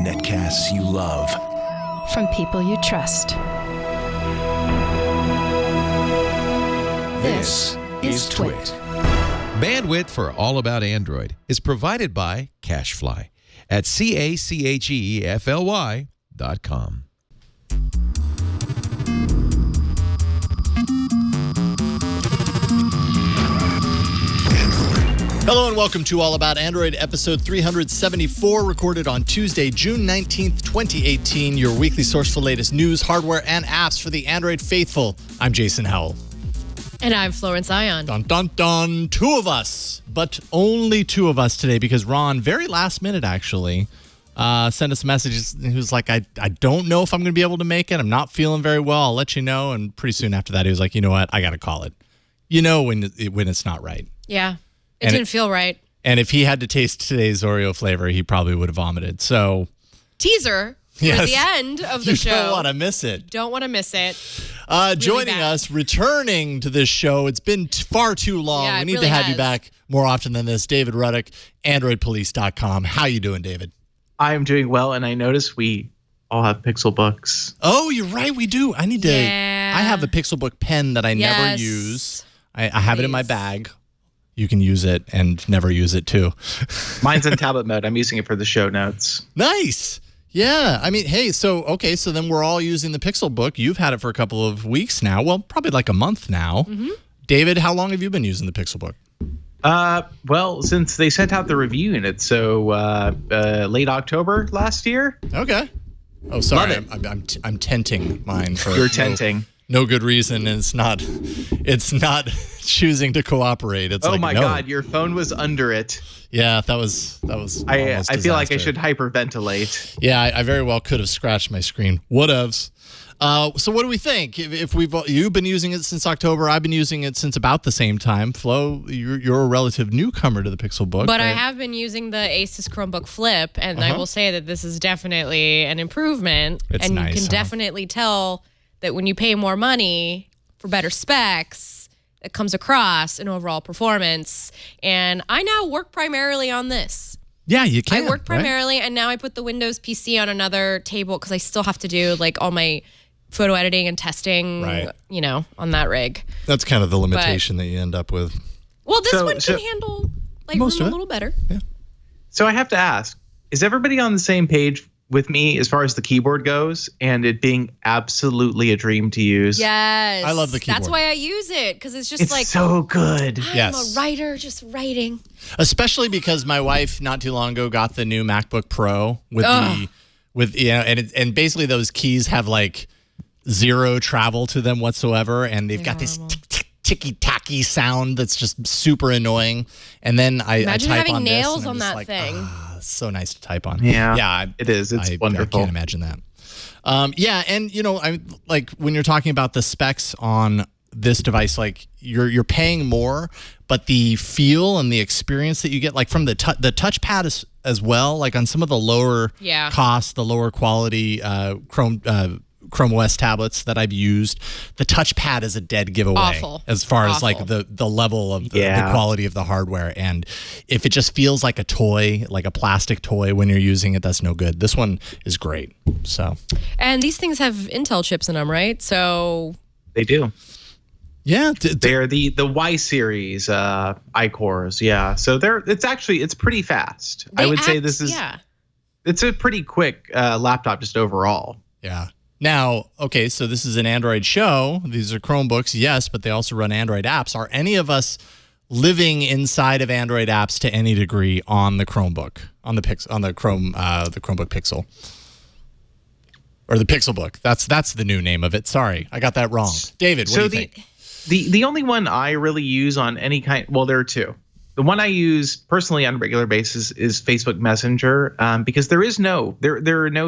Netcasts you love. From people you trust. This is Twit. Bandwidth for All About Android is provided by CacheFly at CACHEFLY.com. Hello and welcome to All About Android, episode 374, recorded on Tuesday, June 19th, 2018. Your weekly source for the latest news, hardware, and apps for the Android faithful. I'm Jason Howell. And I'm Florence Ion. Dun, dun, dun. Two of us, but only two of us today because Ron, very last minute actually, sent us messages. He was like, I don't know if I'm going to be able to make it. I'm not feeling very well. I'll let you know. And pretty soon after that, he was like, you know what? I got to call it. You know when it's not right. Yeah. It didn't feel right. And if he had to taste today's Oreo flavor, he probably would have vomited. So, teaser for the end of the show. You don't want to miss it. Don't want to miss it. Joining us, returning to this show. It's been far too long. Yeah, we need really to have has. you back more often than this. David Ruddock, AndroidPolice.com. How you doing, David? I am doing well, and I noticed we all have Pixelbooks. Oh, you're right. We do. I need to. Yeah. I have a Pixelbook pen that I never use. I have it in my bag. You can use it and never use it too. Mine's in tablet mode. I'm using it for the show notes. Nice. Yeah. I mean, hey, so then we're all using the Pixelbook. You've had it for a couple of weeks now. Well, probably like a month now. Mm-hmm. David, how long have you been using the Pixelbook? Well, since they sent out the review in it, so late October last year. Okay. Oh, sorry. Love it. I'm tenting mine for You're tenting. No good reason, and it's not choosing to cooperate. It's my God, your phone was under it. Yeah, that was I feel like I should hyperventilate. Yeah, I very well could have scratched my screen. Whatevs. So what do we think? If you've been using it since October, I've been using it since about the same time. Flo, you're a relative newcomer to the Pixelbook. But I have been using the Asus Chromebook Flip, and I will say that this is definitely an improvement. It's and nice, you can definitely tell that when you pay more money for better specs, it comes across in overall performance. And I now work primarily on this. Yeah, you can. I work primarily, and now I put the Windows PC on another table because I still have to do like all my photo editing and testing, on that rig. That's kind of the limitation that you end up with. Well, this one can handle Lightroom a little better. Yeah. So I have to ask, is everybody on the same page with me as far as the keyboard goes, and it being absolutely a dream to use? Yes. I love the keyboard. That's why I use it, because it's just It's so good. I'm a writer just writing. Especially because my wife not too long ago got the new MacBook Pro and basically those keys have like zero travel to them whatsoever, and they've got this ticky-tacky sound that's just super annoying. And then I Imagine type having on nails this, and on I'm just that like, thing. It's so nice to type on. Yeah, it is. It's wonderful. I can't imagine that. And I like when you're talking about the specs on this device, like you're paying more, but the feel and the experience that you get, like from the touchpad as well, like on some of the lower cost, the lower quality Chrome OS tablets that I've used, the touchpad is a dead giveaway as far as like the level of the quality of the hardware. And if it just feels like a toy, like a plastic toy when you're using it, that's no good. This one is great. So, and these things have Intel chips in them, right? So they do. Yeah, they're the Y series iCores. Yeah, so it's pretty fast. I would say this is it's a pretty quick laptop just overall. Yeah. Now, okay, so this is an Android show. These are Chromebooks, yes, but they also run Android apps. Are any of us living inside of Android apps to any degree on the Chromebook, on the Chromebook Pixel, or the Pixelbook? That's the new name of it. Sorry, I got that wrong. David, what do you think? The only one I really use on any kind, well, there are two. The one I use personally on a regular basis is Facebook Messenger, because there are no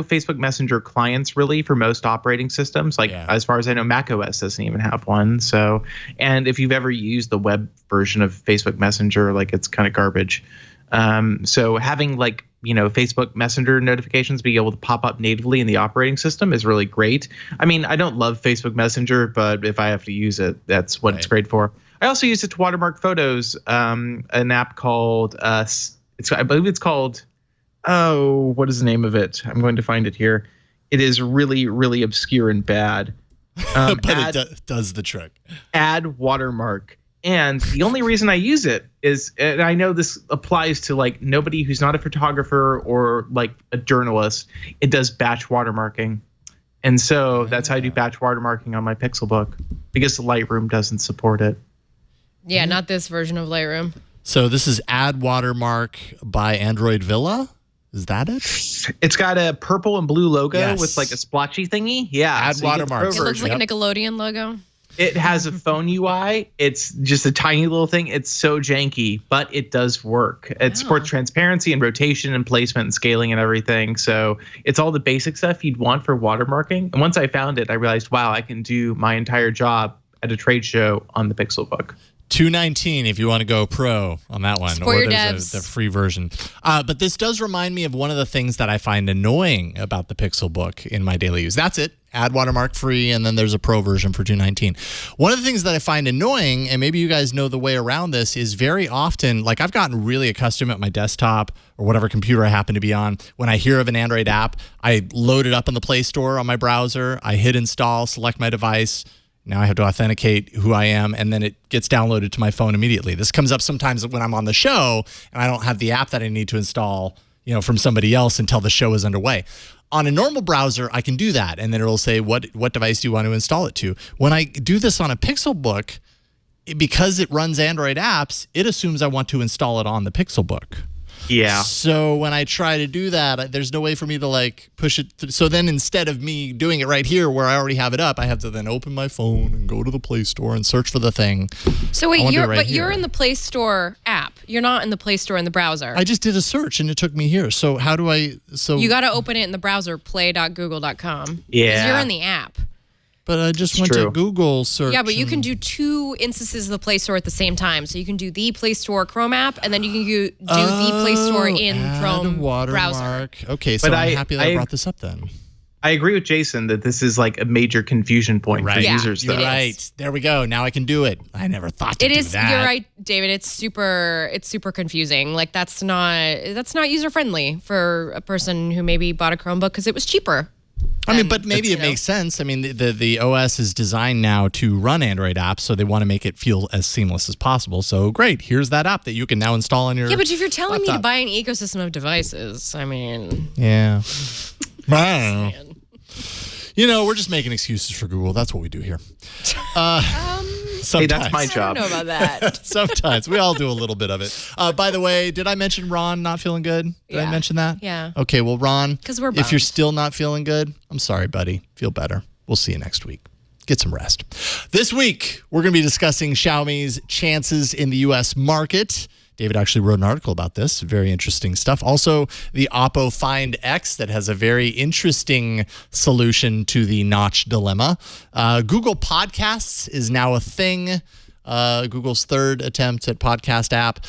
Facebook Messenger clients really for most operating systems. As far as I know, macOS doesn't even have one. So, and if you've ever used the web version of Facebook Messenger, like it's kind of garbage. So having Facebook Messenger notifications being able to pop up natively in the operating system is really great. I mean, I don't love Facebook Messenger, but if I have to use it, that's what it's great for. I also use it to watermark photos. An app called I believe it's called what is the name of it? I'm going to find it here. It is really, really obscure and bad. But it does the trick. Add watermark. And the only reason I use it is, and I know this applies to like nobody who's not a photographer or like a journalist, it does batch watermarking. And so that's how I do batch watermarking on my Pixelbook, because the Lightroom doesn't support it. Yeah, not this version of Lightroom. So this is Add Watermark by Android Villa. Is that it? It's got a purple and blue logo Yes. with like a splotchy thingy. Yeah. Add so you get the watermarks. pro It looks version. like a Nickelodeon logo. It has a phone UI. It's just a tiny little thing. It's so janky, but it does work. It supports transparency and rotation and placement and scaling and everything. So it's all the basic stuff you'd want for watermarking. And once I found it, I realized, wow, I can do my entire job at a trade show on the Pixelbook. $219 if you want to go pro on that one. Support or your there's devs. the free version. But this does remind me of one of the things that I find annoying about the Pixelbook in my daily use. That's it. Add watermark free, and then there's a pro version for $219. One of the things that I find annoying, and maybe you guys know the way around this, is very often, like I've gotten really accustomed at my desktop or whatever computer I happen to be on, when I hear of an Android app, I load it up in the Play Store on my browser, I hit install, select my device. Now I have to authenticate who I am, and then it gets downloaded to my phone immediately. This comes up sometimes when I'm on the show and I don't have the app that I need to install, from somebody else until the show is underway. On a normal browser, I can do that, and then it'll say, what device do you want to install it to? When I do this on a Pixelbook, because it runs Android apps, it assumes I want to install it on the Pixelbook. Yeah. So when I try to do that, there's no way for me to like push it. So then instead of me doing it right here where I already have it up, I have to then open my phone and go to the Play Store and search for the thing. So wait, you're you're in the Play Store app. You're not in the Play Store in the browser. I just did a search and it took me here. So how do I? So You got to open it in the browser, play.google.com. 'Cause Yeah. you're in the app. But I just went true. to Google search. Yeah, but you can do two instances of the Play Store at the same time. So you can do the Play Store Chrome app, and then you can do the Play Store in Chrome browser. Okay, so But I'm happy that I brought this up then. I agree with Jason that this is like a major confusion point for Yeah, users, You're though. it is. right. There we go. Now I can do it. I never thought to It do is. that. You're right, David. It's super confusing. Like that's not user friendly for a person who maybe bought a Chromebook because it was cheaper. I mean, but maybe you it know. makes sense. I mean, the OS is designed now to run Android apps, so they want to make it feel as seamless as possible. So great, here's that app that you can now install on your Yeah, but if you're telling me to laptop. buy an ecosystem of devices, I mean, Yeah. I don't know. We're just making excuses for Google. That's what we do here. Hey, that's my I job. don't know about that. Sometimes. We all do a little bit of it. By the way, did I mention Ron not feeling good? Did I Yeah. mention that? Yeah. Okay, well, Ron, 'Cause we're if you're bummed. still not feeling good, I'm sorry, buddy. Feel better. We'll see you next week. Get some rest. This week, we're going to be discussing Xiaomi's chances in the U.S. market. David actually wrote an article about this. Very interesting stuff. Also, the Oppo Find X that has a very interesting solution to the notch dilemma. Google Podcasts is now a thing. Google's third attempt at podcast app.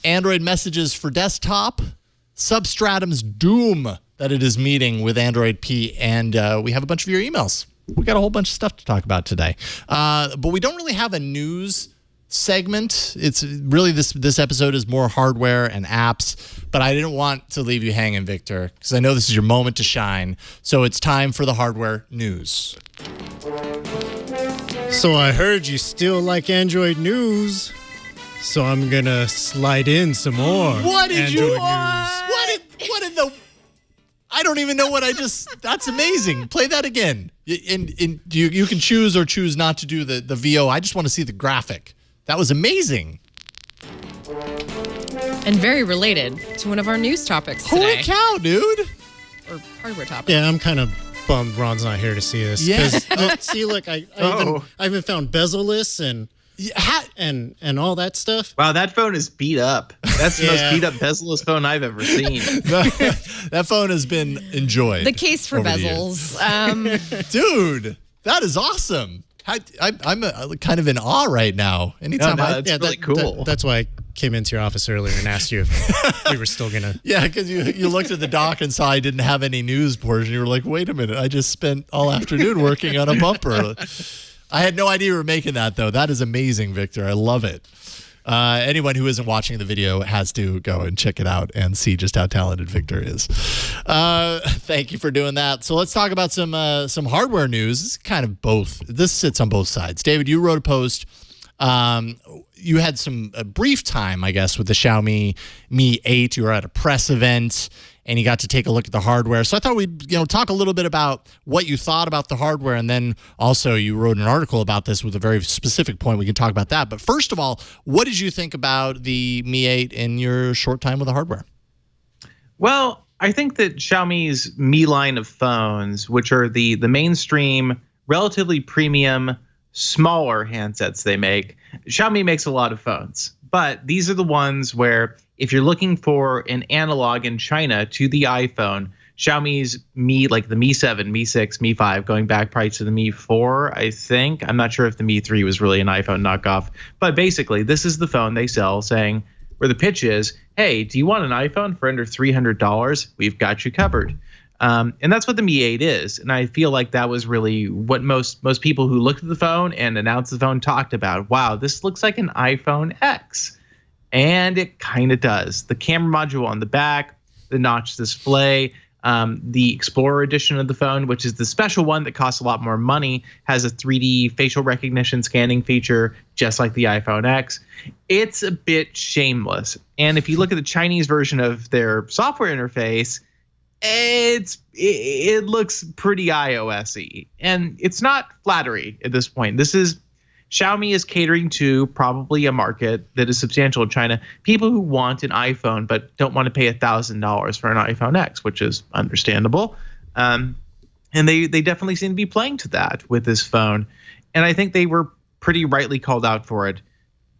Android messages for desktop. Substratum's doom that it is meeting with Android P. And we have a bunch of your emails. We got a whole bunch of stuff to talk about today. But we don't really have a news segment. It's really this episode is more hardware and apps, but I didn't want to leave you hanging, Victor, because I know this is your moment to shine. So it's time for the hardware news. So I heard you still like Android news, so I'm gonna slide in some more. What did Android you? news. What did the? I don't even know what I just. That's amazing. Play that again. And you can choose or choose not to do the VO. I just want to see the graphic. That was amazing. And very related to one of our news topics Holy today. cow, dude! Or hardware topic. Yeah, I'm kind of bummed Ron's not here to see this. Yeah. 'Cause, see, look, I even found Bezel-less and all that stuff. Wow, that phone is beat up. That's the most Yeah. beat up bezel-less phone I've ever seen. That phone has been enjoyed. The case for over the years. bezels. Dude, that is awesome. I'm kind of in awe right now. Anytime No, that's really cool. That's why I came into your office earlier and asked you if we were still gonna. Yeah, because you looked at the dock and saw I didn't have any news portion. You were like, wait a minute, I just spent all afternoon working on a bumper. I had no idea you were making that, though. That is amazing, Victor. I love it. Anyone who isn't watching the video has to go and check it out and see just how talented Victor is. Thank you for doing that. So let's talk about some hardware news. It's kind of both. This sits on both sides. David, you wrote a post. You had a brief time, I guess, with the Xiaomi Mi 8. You were at a press event, and you got to take a look at the hardware. So I thought we'd talk a little bit about what you thought about the hardware, and then also you wrote an article about this with a very specific point. We can talk about that. But first of all, what did you think about the Mi 8 in your short time with the hardware? Well, I think that Xiaomi's Mi line of phones, which are the mainstream, relatively premium, smaller handsets they make, Xiaomi makes a lot of phones. But these are the ones where if you're looking for an analog in China to the iPhone, Xiaomi's Mi, like the Mi 7, Mi 6, Mi 5, going back probably to the Mi 4, I think. I'm not sure if the Mi 3 was really an iPhone knockoff. But basically, this is the phone they sell, saying, where the pitch is, hey, do you want an iPhone for under $300? We've got you covered. And that's what the Mi 8 is. And I feel like that was really what most people who looked at the phone and announced the phone talked about. Wow, this looks like an iPhone X. And it kind of does. The camera module on the back, the notch display, the Explorer edition of the phone, which is the special one that costs a lot more money, has a 3D facial recognition scanning feature, just like the iPhone X. It's a bit shameless. And if you look at the Chinese version of their software interface, it looks pretty iOS-y, and it's not flattery at this point. Xiaomi is catering to probably a market that is substantial in China. People who want an iPhone but don't want to pay $1,000 for an iPhone X, which is understandable. And they definitely seem to be playing to that with this phone. And I think they were pretty rightly called out for it.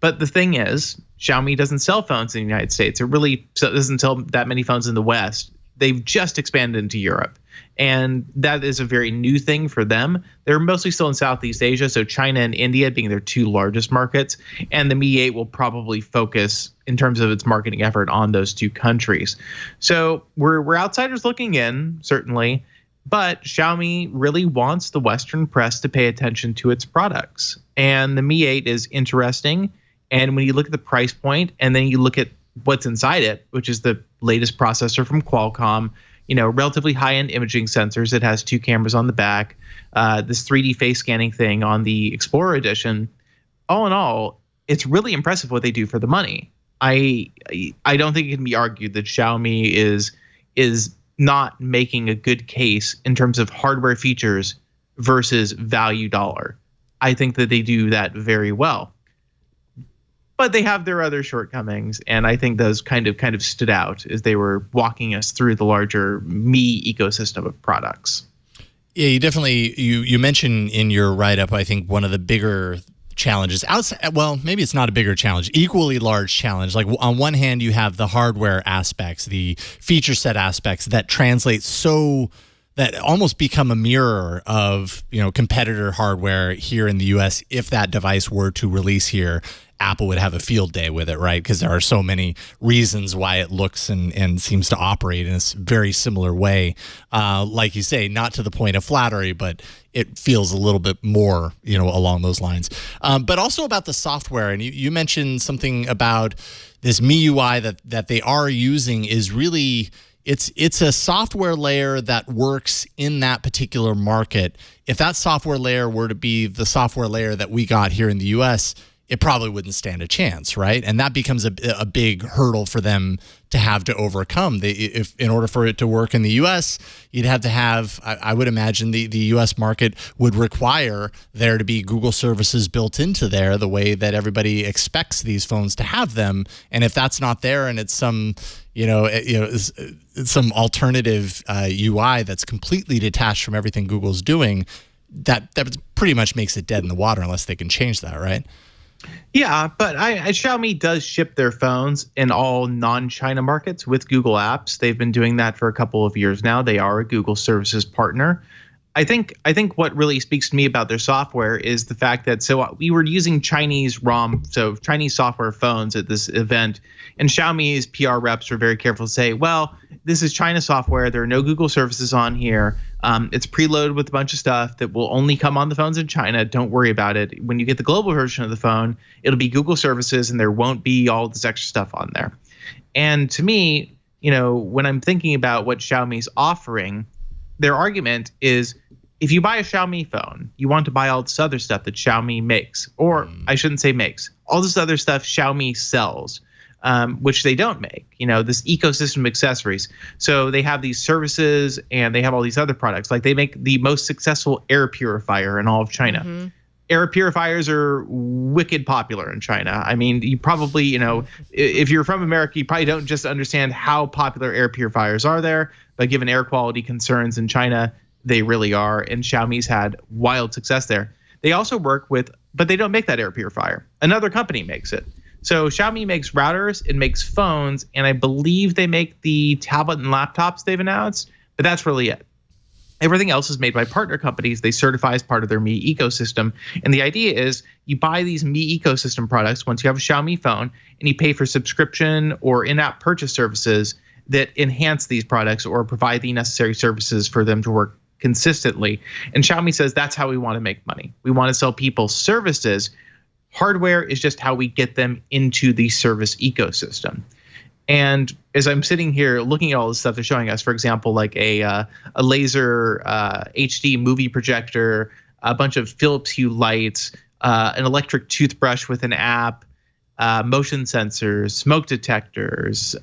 But the thing is, Xiaomi doesn't sell phones in the United States. It really doesn't sell that many phones in the West. They've just expanded into Europe. And that is a very new thing for them. They're mostly still in Southeast Asia, so China and India being their two largest markets. And the Mi 8 will probably focus in terms of its marketing effort on those two countries. So we're outsiders looking in, certainly. But Xiaomi really wants the Western press to pay attention to its products. And the Mi 8 is interesting. And when you look at the price point and then you look at what's inside it, which is the latest processor from Qualcomm, relatively high-end imaging sensors. It has 2 cameras on the back, this 3D face scanning thing on the Explorer edition. All in all, it's really impressive what they do for the money. I don't think it can be argued that Xiaomi is not making a good case in terms of hardware features versus value dollar. I think that they do that very well. But they have their other shortcomings, and I think those kind of stood out as they were walking us through the larger Mi ecosystem of products. Yeah, you definitely you mentioned in your write-up, I think one of the bigger challenges outside, well, maybe it's not a bigger challenge, equally large challenge. Like on one hand, you have the hardware aspects, the feature set aspects that translate that almost become a mirror of competitor hardware here in the US. If that device were to release here, Apple would have a field day with it, right? Because there are so many reasons why it looks and seems to operate in a very similar way. Like you say, not to the point of flattery, but it feels a little bit more, along those lines. But also about the software, and you mentioned something about this MIUI that they are using is really, it's a software layer that works in that particular market. If that software layer were to be the software layer that we got here in the US, it probably wouldn't stand a chance, right? And that becomes a big hurdle for them to overcome. If in order for it to work in the U.S., you'd have to have, I would imagine the U.S. market would require there to be Google services built into there the way that everybody expects these phones to have them. And if that's not there and it's some, some alternative UI that's completely detached from everything Google's doing, that pretty much makes it dead in the water unless they can change that, right? Yeah, but Xiaomi does ship their phones in all non-China markets with Google Apps. They've been doing that for a couple of years now. They are a Google Services partner. I think what really speaks to me about their software is the fact that we were using Chinese ROM, so Chinese software phones at this event, and Xiaomi's PR reps were very careful to say, well, this is China software. There are no Google services on here. It's preloaded with a bunch of stuff that will only come on the phones in China. Don't worry about it. When you get the global version of the phone, it'll be Google services and there won't be all this extra stuff on there. And to me, when I'm thinking about what Xiaomi's offering, their argument is if you buy a Xiaomi phone, you want to buy all this other stuff that Xiaomi makes, or I shouldn't say makes, all this other stuff Xiaomi sells. Which they don't make, this ecosystem of accessories. So they have these services and they have all these other products. Like they make the most successful air purifier in all of China. Mm-hmm. Air purifiers are wicked popular in China. I mean, you probably, if you're from America, you probably don't just understand how popular air purifiers are there. But given air quality concerns in China, they really are. And Xiaomi's had wild success there. They also work with, but they don't make that air purifier. Another company makes it. So Xiaomi makes routers, it makes phones, and I believe they make the tablet and laptops they've announced, but that's really it. Everything else is made by partner companies. They certify as part of their Mi ecosystem. And the idea is you buy these Mi ecosystem products once you have a Xiaomi phone, and you pay for subscription or in-app purchase services that enhance these products or provide the necessary services for them to work consistently. And Xiaomi says that's how we want to make money. We want to sell people services. Hardware is just how we get them into the service ecosystem. And as I'm sitting here looking at all the stuff they're showing us, for example, like a laser HD movie projector, a bunch of Philips Hue lights, an electric toothbrush with an app, motion sensors, smoke detectors,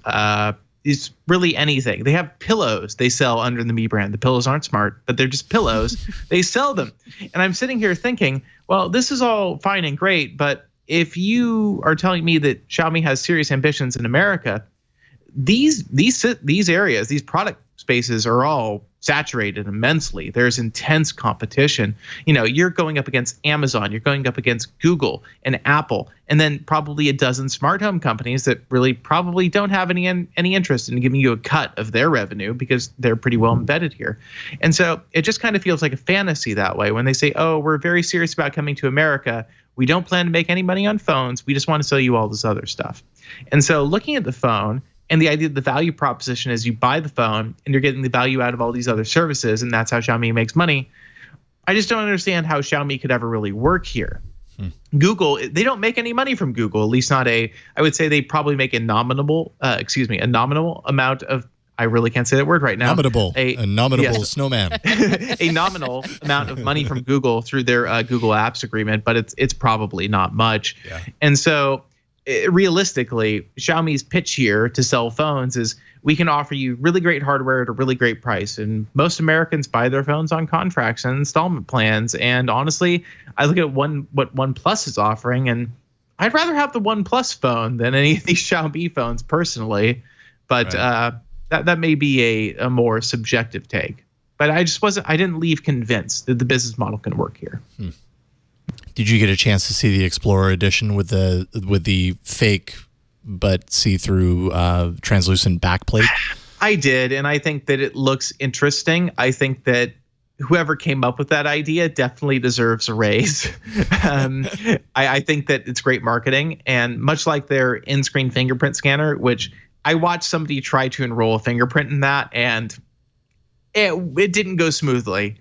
it's really anything. They have pillows they sell under the Mi brand. The pillows aren't smart, but they're just pillows. They sell them. And I'm sitting here thinking, well, this is all fine and great, but if you are telling me that Xiaomi has serious ambitions in America, these areas, these product spaces are all saturated immensely. There's intense competition. You're going up against Amazon, you're going up against Google and Apple, and then probably a dozen smart home companies that really probably don't have any interest in giving you a cut of their revenue because they're pretty well embedded here. And so it just kind of feels like a fantasy that way when they say, oh, we're very serious about coming to America. We don't plan to make any money on phones. We just want to sell you all this other stuff. And so looking at the phone, and the idea of the value proposition is you buy the phone and you're getting the value out of all these other services, and that's how Xiaomi makes money. I just don't understand how Xiaomi could ever really work here. Google, they don't make any money from Google, at least not I would say they probably make a nominal amount of, I really can't say that word right now. A nominal snowman. A nominal amount of money from Google through their Google Apps agreement, but it's probably not much. Yeah. And so realistically, Xiaomi's pitch here to sell phones is we can offer you really great hardware at a really great price. And most Americans buy their phones on contracts and installment plans. And honestly, I look at what OnePlus is offering, and I'd rather have the OnePlus phone than any of these Xiaomi phones personally. But right. That may be a more subjective take. But I didn't leave convinced that the business model can work here. Did you get a chance to see the Explorer edition with the fake but see-through translucent backplate? I did, and I think that it looks interesting. I think that whoever came up with that idea definitely deserves a raise. I think that it's great marketing, and much like their in-screen fingerprint scanner, which I watched somebody try to enroll a fingerprint in that, and it didn't go smoothly.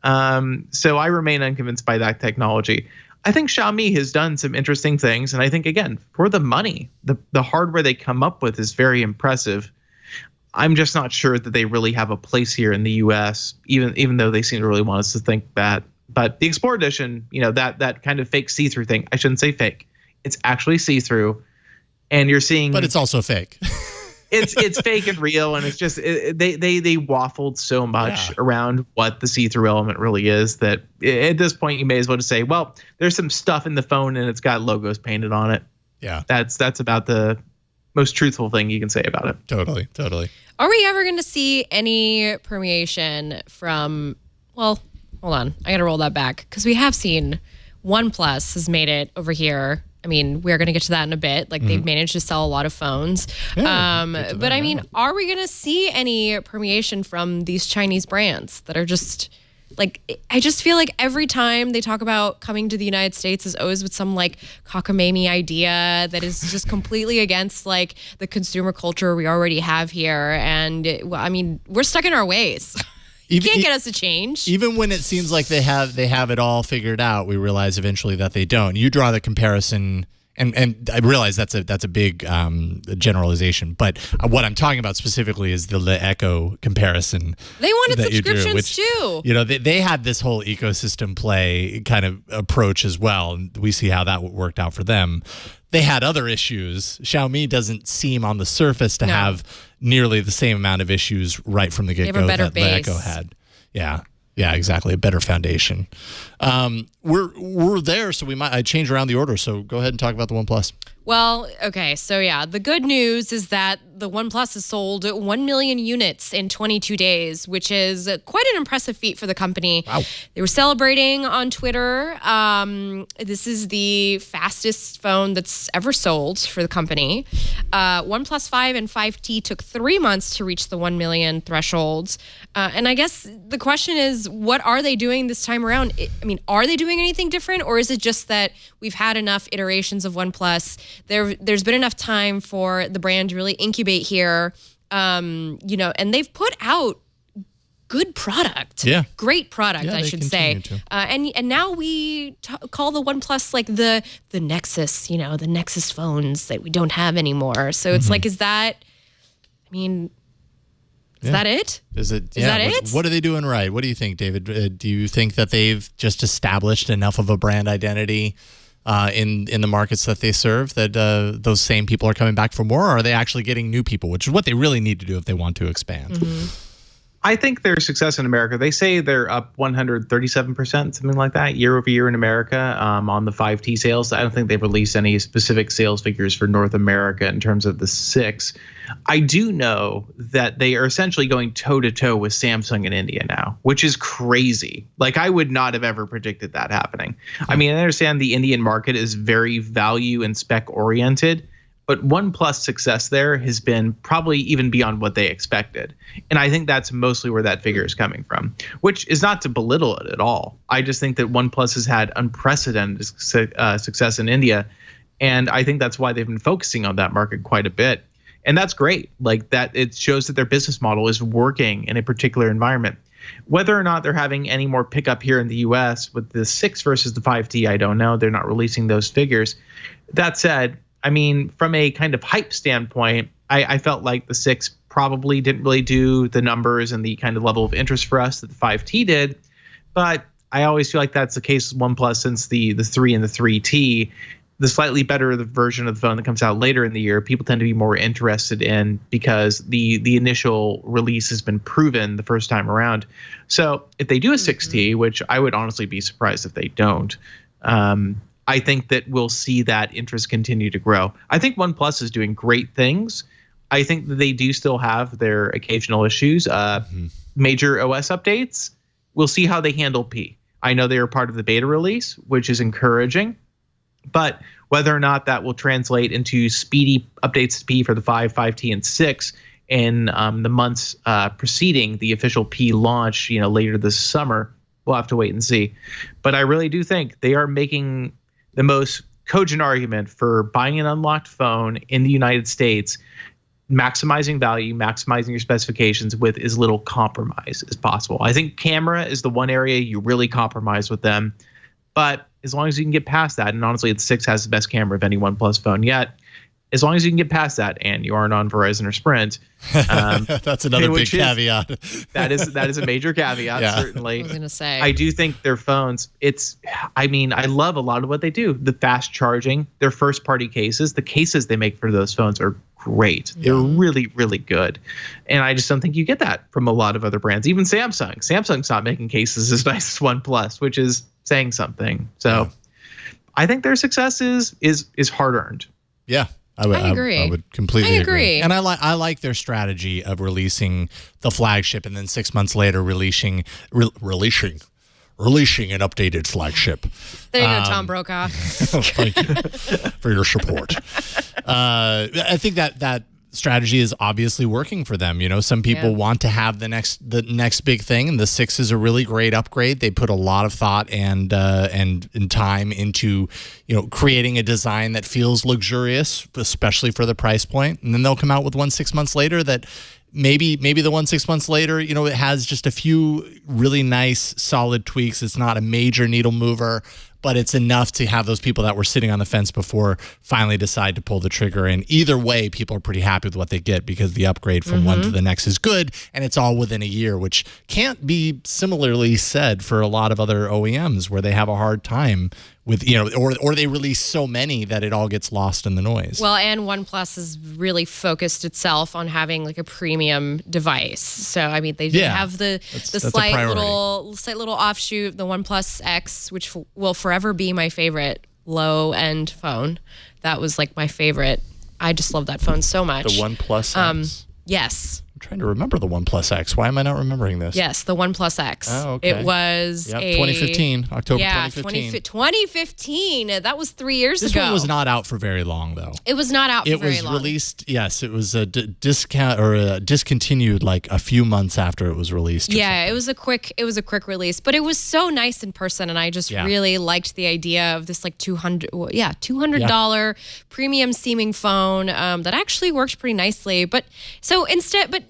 So I remain unconvinced by that technology. I think Xiaomi has done some interesting things. And I think, again, for the money, the hardware they come up with is very impressive. I'm just not sure that they really have a place here in the US, even though they seem to really want us to think that. But the Explorer Edition, that kind of fake see-through thing, I shouldn't say fake. It's actually see-through. And you're seeing... But it's also fake. It's fake and real, and it's just they waffled so much around what the see-through element really is that at this point you may as well just say, well, there's some stuff in the phone and it's got logos painted on it. Yeah, that's about the most truthful thing you can say about it. Totally. Are we ever going to see any permeation from? Well, hold on, I got to roll that back because we have seen OnePlus has made it over here. I mean, we're going to get to that in a bit. Like, they've managed to sell a lot of phones. But I mean, are we going to see any permeation from these Chinese brands that are just Like, I just feel like every time they talk about coming to the United States is always with some like cockamamie idea that is just completely against like the consumer culture we already have here. And I mean, we're stuck in our ways. You can't get us to change. Even when it seems like they have it all figured out, we realize eventually that they don't. You draw the comparison. And I realize that's a big generalization, but what I'm talking about specifically is the Echo comparison. They wanted that subscriptions too. You know, they had this whole ecosystem play kind of approach as well, and we see how that worked out for them. They had other issues. Xiaomi doesn't seem on the surface to have nearly the same amount of issues right from the get-go that the Echo had. Yeah, exactly. A better foundation. We're there, so I change around the order. So go ahead and talk about the OnePlus. Well, okay. So yeah, the good news is that the OnePlus has sold 1 million units in 22 days, which is quite an impressive feat for the company. Wow. They were celebrating on Twitter. This is the fastest phone that's ever sold for the company. OnePlus 5 and 5T took 3 months to reach the 1 million thresholds. And I guess the question is, what are they doing this time around? I mean, are they doing anything different, or is it just that we've had enough iterations of OnePlus? There's been enough time for the brand to really incubate here, and they've put out good product, great product, I should say. And now we call the OnePlus like the Nexus, the Nexus phones that we don't have anymore. So it's like, is that it? Is that it? What are they doing right? What do you think, David? Do you think that they've just established enough of a brand identity in the markets that they serve that those same people are coming back for more, or are they actually getting new people, which is what they really need to do if they want to expand? I think their success in America, they say they're up 137%, something like that, year over year in America on the 5T sales. I don't think they've released any specific sales figures for North America in terms of the 6. I do know that they are essentially going toe-to-toe with Samsung in India now, which is crazy. Like, I would not have ever predicted that happening. I mean, I understand the Indian market is very value and spec oriented, but OnePlus success there has been probably even beyond what they expected. And I think that's mostly where that figure is coming from, which is not to belittle it at all. I just think that OnePlus has had unprecedented success in India. And I think that's why they've been focusing on that market quite a bit. And that's great. Like, that, it shows that their business model is working in a particular environment. Whether or not they're having any more pickup here in the US with the 6 versus the 5T, I don't know. They're not releasing those figures. That said, I mean, from a kind of hype standpoint, I felt like the 6 probably didn't really do the numbers and the kind of level of interest for us that the 5T did. But I always feel like that's the case with OnePlus since the 3 and the 3T. The slightly better version of the phone that comes out later in the year, people tend to be more interested in because the initial release has been proven the first time around. So if they do a 6T, which I would honestly be surprised if they don't, I think that we'll see that interest continue to grow. I think OnePlus is doing great things. I think that they do still have their occasional issues. Major OS updates, we'll see how they handle P. I know they are part of the beta release, which is encouraging. But whether or not that will translate into speedy updates to P for the 5, 5T, and 6 in the months preceding the official P launch, later this summer, we'll have to wait and see. But I really do think they are making the most cogent argument for buying an unlocked phone in the United States, maximizing value, maximizing your specifications with as little compromise as possible. I think camera is the one area you really compromise with them. But as long as you can get past that, and honestly, the 6 has the best camera of any OnePlus phone yet, as long as you can get past that and you aren't on Verizon or Sprint. That's another big caveat. That is a major caveat, certainly. I was going to say. I do think their phones, I love a lot of what they do. The fast charging, their first party cases, the cases they make for those phones are great. They're really, really good. And I just don't think you get that from a lot of other brands. Even Samsung. Samsung's not making cases as nice as OnePlus, which is saying something. So I think their success is hard earned. Yeah. I agree. I would completely agree. And I like their strategy of releasing the flagship and then 6 months later releasing an updated flagship. There you go, Tom Brokaw. Thank you for your support. I think that strategy is obviously working for them. You know, some people want to have the next big thing, and the 6 is a really great upgrade. They put a lot of thought and time into, you know, creating a design that feels luxurious, especially for the price point. And then they'll come out with one 6 months later that maybe the one 6 months later, you know, it has just a few really nice solid tweaks. It's not a major needle mover, but it's enough to have those people that were sitting on the fence before finally decide to pull the trigger. And either way, people are pretty happy with what they get because the upgrade from one to the next is good, and it's all within a year, which can't be similarly said for a lot of other OEMs where they have a hard time with, you know, or they release so many that it all gets lost in the noise. Well, and OnePlus has really focused itself on having like a premium device. So I mean, they did have the slight little offshoot, the OnePlus X, which will forever be my favorite low end phone. That was like my favorite. I just love that phone so much. The OnePlus X. Yes. I'm trying to remember the OnePlus X. Why am I not remembering this? Yes, the OnePlus X. Oh, okay. It was 2015, October 2015. 2015. That was 3 years ago. This one was not out for very long, though. It was not out for very long. It was released, yes, it was a discontinued like a few months after it was released. Yeah, it was a quick release, but it was so nice in person, and I just really liked the idea of this like $200 premium seeming phone that actually worked pretty nicely. But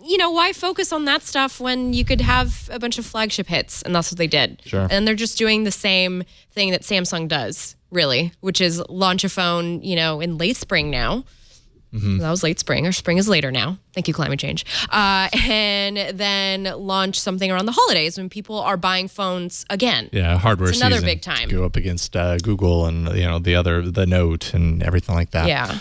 you know, why focus on that stuff when you could have a bunch of flagship hits? And that's what they did. Sure. And they're just doing the same thing that Samsung does, really, which is launch a phone, you know, in late spring now. That was late spring, or spring is later now. Thank you, climate change. And then launch something around the holidays when people are buying phones again. Yeah, hardware it's another season big time. To go up against Google and, you know, the Note and everything like that. Yeah.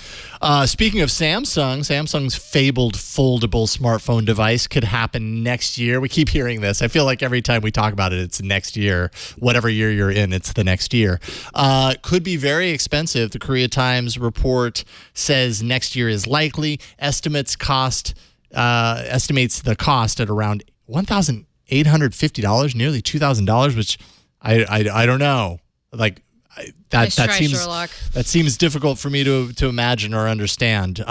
Speaking of Samsung's fabled foldable smartphone device could happen next year. We keep hearing this. I feel like every time we talk about it, it's next year. Whatever year you're in, it's the next year. Could be very expensive. The Korea Times report says next year is likely. Estimates the cost at around $1,850, nearly $2,000, which I don't know. Like that seems Sherlock. That seems difficult for me to imagine or understand.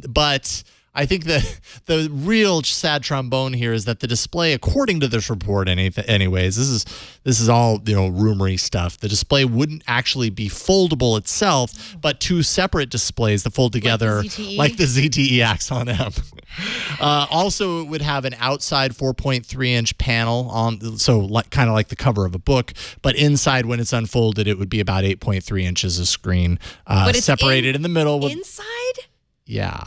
But I think the real sad trombone here is that the display, according to this report, anyways, this is all, you know, rumory stuff. The display wouldn't actually be foldable itself, but two separate displays that fold together, like the ZTE Axon M. Also, it would have an outside 4.3-inch panel kind of like the cover of a book, but inside, when it's unfolded, it would be about 8.3 inches of screen, separated in the middle. Inside? Yeah.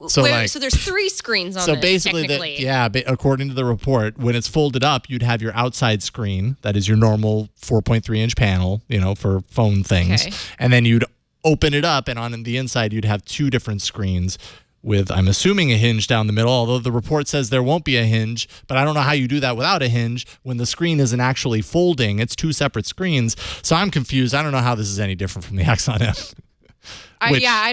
So there's 3 screens on this. So basically, according to the report, when it's folded up, you'd have your outside screen, that is your normal 4.3-inch panel, you know, for phone things, and then you'd open it up, and on the inside, you'd have 2 different screens with, I'm assuming, a hinge down the middle, although the report says there won't be a hinge, but I don't know how you do that without a hinge when the screen isn't actually folding. It's 2 separate screens, so I'm confused. I don't know how this is any different from the Axon M. I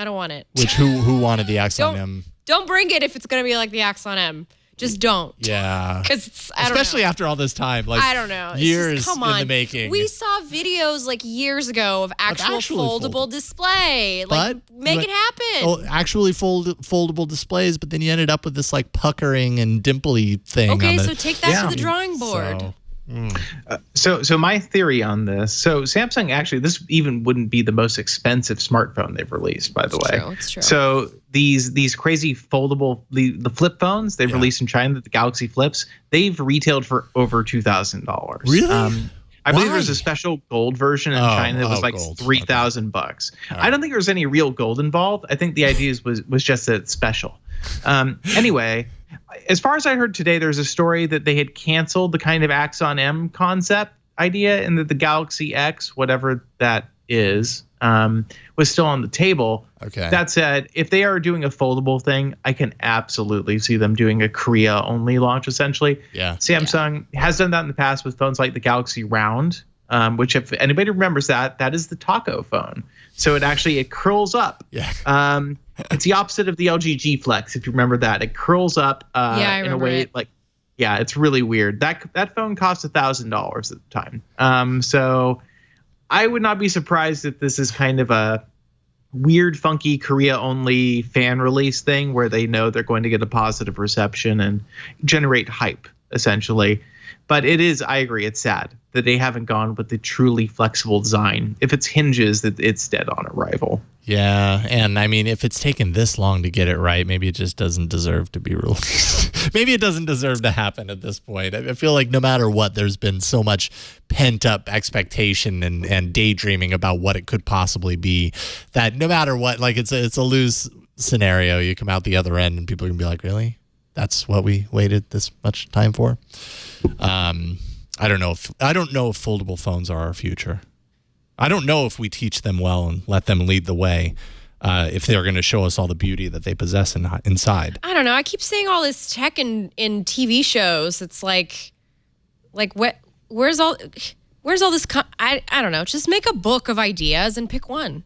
don't want it. Which who wanted the Axon M? Don't bring it if it's going to be like the Axon M. Just don't. Yeah. Because especially after all this time, like I don't know, years in the making. We saw videos like years ago of actually foldable display. Like make it happen. Oh, actually foldable displays, but then you ended up with this like puckering and dimply thing. Okay, so take that to the drawing board. So my theory on this, so Samsung actually, this even wouldn't be the most expensive smartphone they've released, by the way. It's true. So these crazy foldable, the flip phones they've released in China, the Galaxy Flips, they've retailed for over $2,000. Really? I believe there's a special gold version in China that was like $3,000. Right. I don't think there was any real gold involved. I think the idea was just that it's special. Anyway, as far as I heard today, there's a story that they had canceled the kind of Axon M concept idea, and that the Galaxy X, whatever that is, was still on the table. Okay. That said, if they are doing a foldable thing, I can absolutely see them doing a Korea-only launch, essentially. Yeah. Samsung has done that in the past with phones like the Galaxy Round, which, if anybody remembers that is the taco phone. So it curls up. Yeah. It's the opposite of the LG G Flex, if you remember that. It curls up in a way like, it's really weird. That phone cost $1,000 at the time. So I would not be surprised if this is kind of a weird, funky Korea-only fan release thing where they know they're going to get a positive reception and generate hype, essentially. But I agree, it's sad that they haven't gone with the truly flexible design. If it's hinges, it's dead on arrival. Yeah, and I mean, if it's taken this long to get it right, maybe it just doesn't deserve to be released. Maybe it doesn't deserve to happen at this point. I feel like no matter what, there's been so much pent-up expectation and daydreaming about what it could possibly be that no matter what, like it's a lose scenario. You come out the other end and people are going to be like, really? That's what we waited this much time for? I don't know if foldable phones are our future. I don't know if we teach them well and let them lead the way, if they're going to show us all the beauty that they possess inside. I don't know. I keep seeing all this tech in TV shows. It's like where's all this? I don't know. Just make a book of ideas and pick one.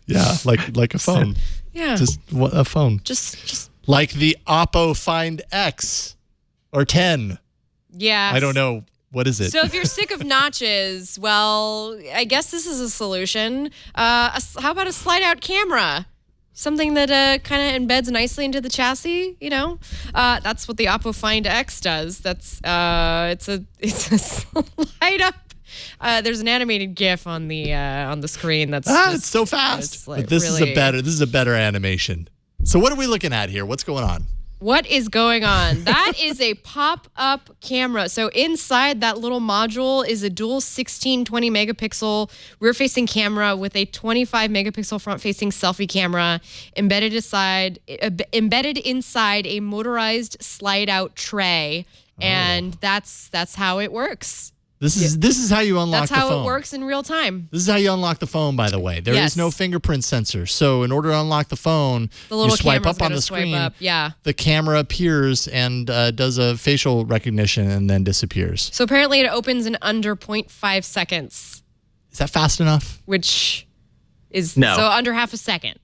Yeah, like a phone. Yeah, just a phone. Just like the Oppo Find X or 10. Yeah. I don't know. What is it? So if you're sick of notches, well, I guess this is a solution. How about a slide-out camera? Something that kind of embeds nicely into the chassis, you know? That's what the Oppo Find X does. That's it's a slide-up. There's an animated GIF on the screen. That's it's so fast. Like but this really, is a better animation. So what are we looking at here? What's going on? What is going on? That is a pop-up camera. So inside that little module is a dual 16-20 megapixel rear-facing camera with a 25 megapixel front-facing selfie camera embedded inside a motorized slide-out tray, and that's how it works. This is how you unlock the phone. That's how it works in real time. This is how you unlock the phone, by the way. There is no fingerprint sensor. So in order to unlock the phone, you swipe up on the screen. Yeah. The camera appears and does a facial recognition and then disappears. So apparently it opens in under 0.5 seconds. Is that fast enough? Which is no. So under half a second.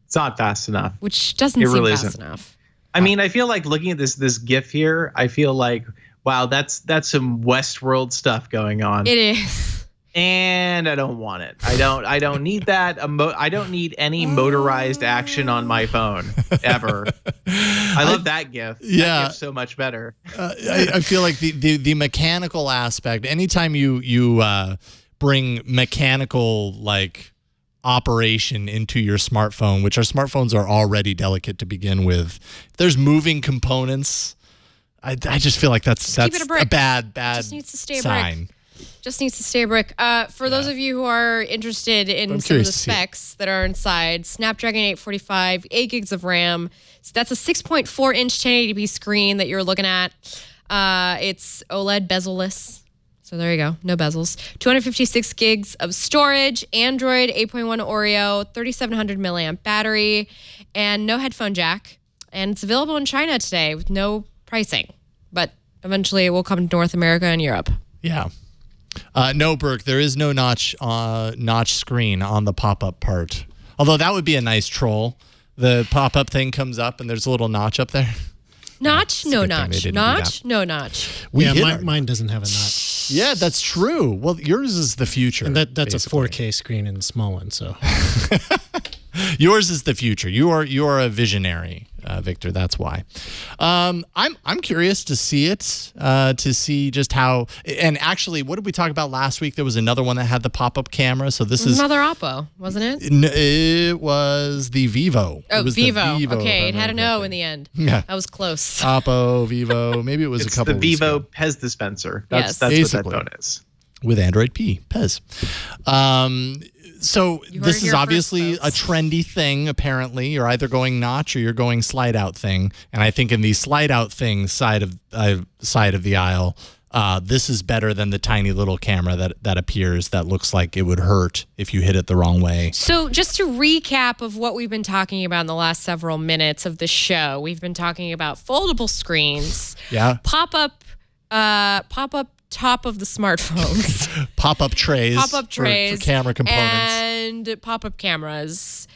It's not fast enough. Which doesn't seem fast enough. I mean, I feel like looking at this GIF here, I feel like, wow, that's some Westworld stuff going on. It is. And I don't want it. I don't need that. I don't need any motorized action on my phone ever. I love that GIF. Yeah. That GIF's so much better. I feel like the mechanical aspect, anytime you bring mechanical like operation into your smartphone, which our smartphones are already delicate to begin with, if there's moving components, I just feel like that's a bad Just needs to stay sign. A brick. Just needs to stay a brick. For those of you who are interested in some of the specs that are inside, Snapdragon 845, 8 gigs of RAM. So that's a 6.4-inch 1080p screen that you're looking at. It's OLED bezel-less. So there you go. No bezels. 256 gigs of storage, Android 8.1 Oreo, 3700 milliamp battery, and no headphone jack. And it's available in China today with no pricing, but eventually it will come to North America and Europe. Yeah. No, Burke, there is no notch screen on the pop-up part. Although that would be a nice troll. The pop-up thing comes up and there's a little notch up there. Notch, no notch. Notch, no notch. Mine doesn't have a notch. Yeah, that's true. Well, yours is the future. And that's basically a 4K screen and a small one, so. Yours is the future. You are a visionary, Victor. That's why. I'm curious to see it, to see just how. And actually, what did we talk about last week? There was another one that had the pop-up camera. So this is another Oppo, wasn't it? It was the Vivo. Oh, it was Vivo. The Vivo. Okay, it had an O in the end. Yeah, that was close. Oppo, Vivo. Maybe it was a couple. The Vivo Pez dispenser. That's what that phone is. With Android P, Pez. So this is obviously a trendy thing, apparently. You're either going notch or you're going slide out thing. And I think in the slide out thing side of the aisle, this is better than the tiny little camera that appears that looks like it would hurt if you hit it the wrong way. So just to recap of what we've been talking about in the last several minutes of the show, we've been talking about foldable screens, pop-up top of the smartphones, pop-up trays for camera components, and pop-up cameras.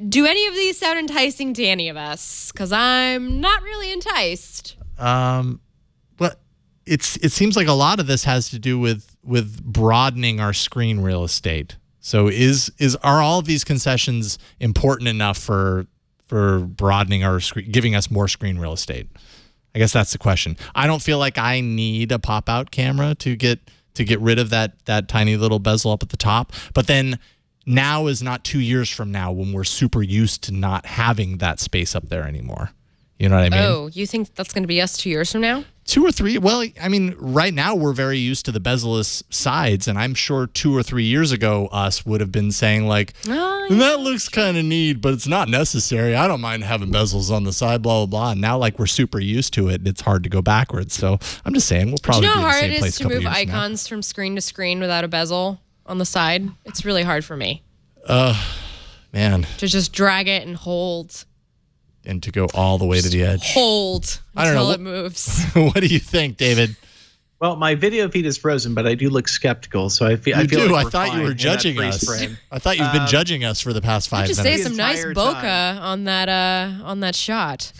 Do any of these sound enticing to any of us? Because I'm not really enticed. But it seems like a lot of this has to do with broadening our screen real estate. So are all of these concessions important enough for broadening our screen, giving us more screen real estate? I guess that's the question. I don't feel like I need a pop-out camera to get rid of that tiny little bezel up at the top. But then now is not 2 years from now when we're super used to not having that space up there anymore. You know what I mean? Oh, you think that's going to be us 2 years from now? 2 or 3. Well, I mean, right now we're very used to the bezel-less sides, and I'm sure 2 or 3 years ago us would have been saying like, that looks kind of neat, but it's not necessary. I don't mind having bezels on the side, blah, blah, blah. And now like we're super used to it, it's hard to go backwards. So I'm just saying we'll probably Do you know be in how the hard same it place is a to couple move years from now. icons from screen to screen without a bezel on the side? It's really hard for me. Man. To just drag it and hold. And to go all the way to the edge. Hold I don't know. until it moves. What do you think, David? Well, my video feed is frozen, but I do look skeptical. So I feel. You I feel do. Like I we're thought fine you were in that judging freeze us. frame. I thought you've been judging us for the past 5 minutes. Just say some nice entire bokeh on that shot.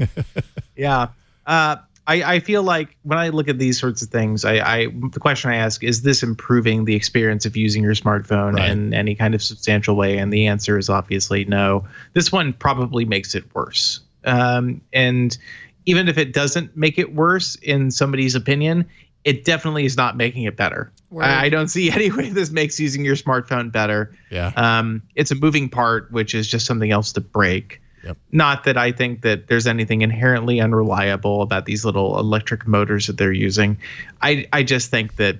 Yeah. I feel like when I look at these sorts of things, the question I ask is this improving the experience of using your smartphone in any kind of substantial way? And the answer is obviously no. This one probably makes it worse. And even if it doesn't make it worse in somebody's opinion, it definitely is not making it better. I don't see any way this makes using your smartphone better. Yeah. It's a moving part, which is just something else to break. Yep. Not that I think that there's anything inherently unreliable about these little electric motors that they're using. I just think that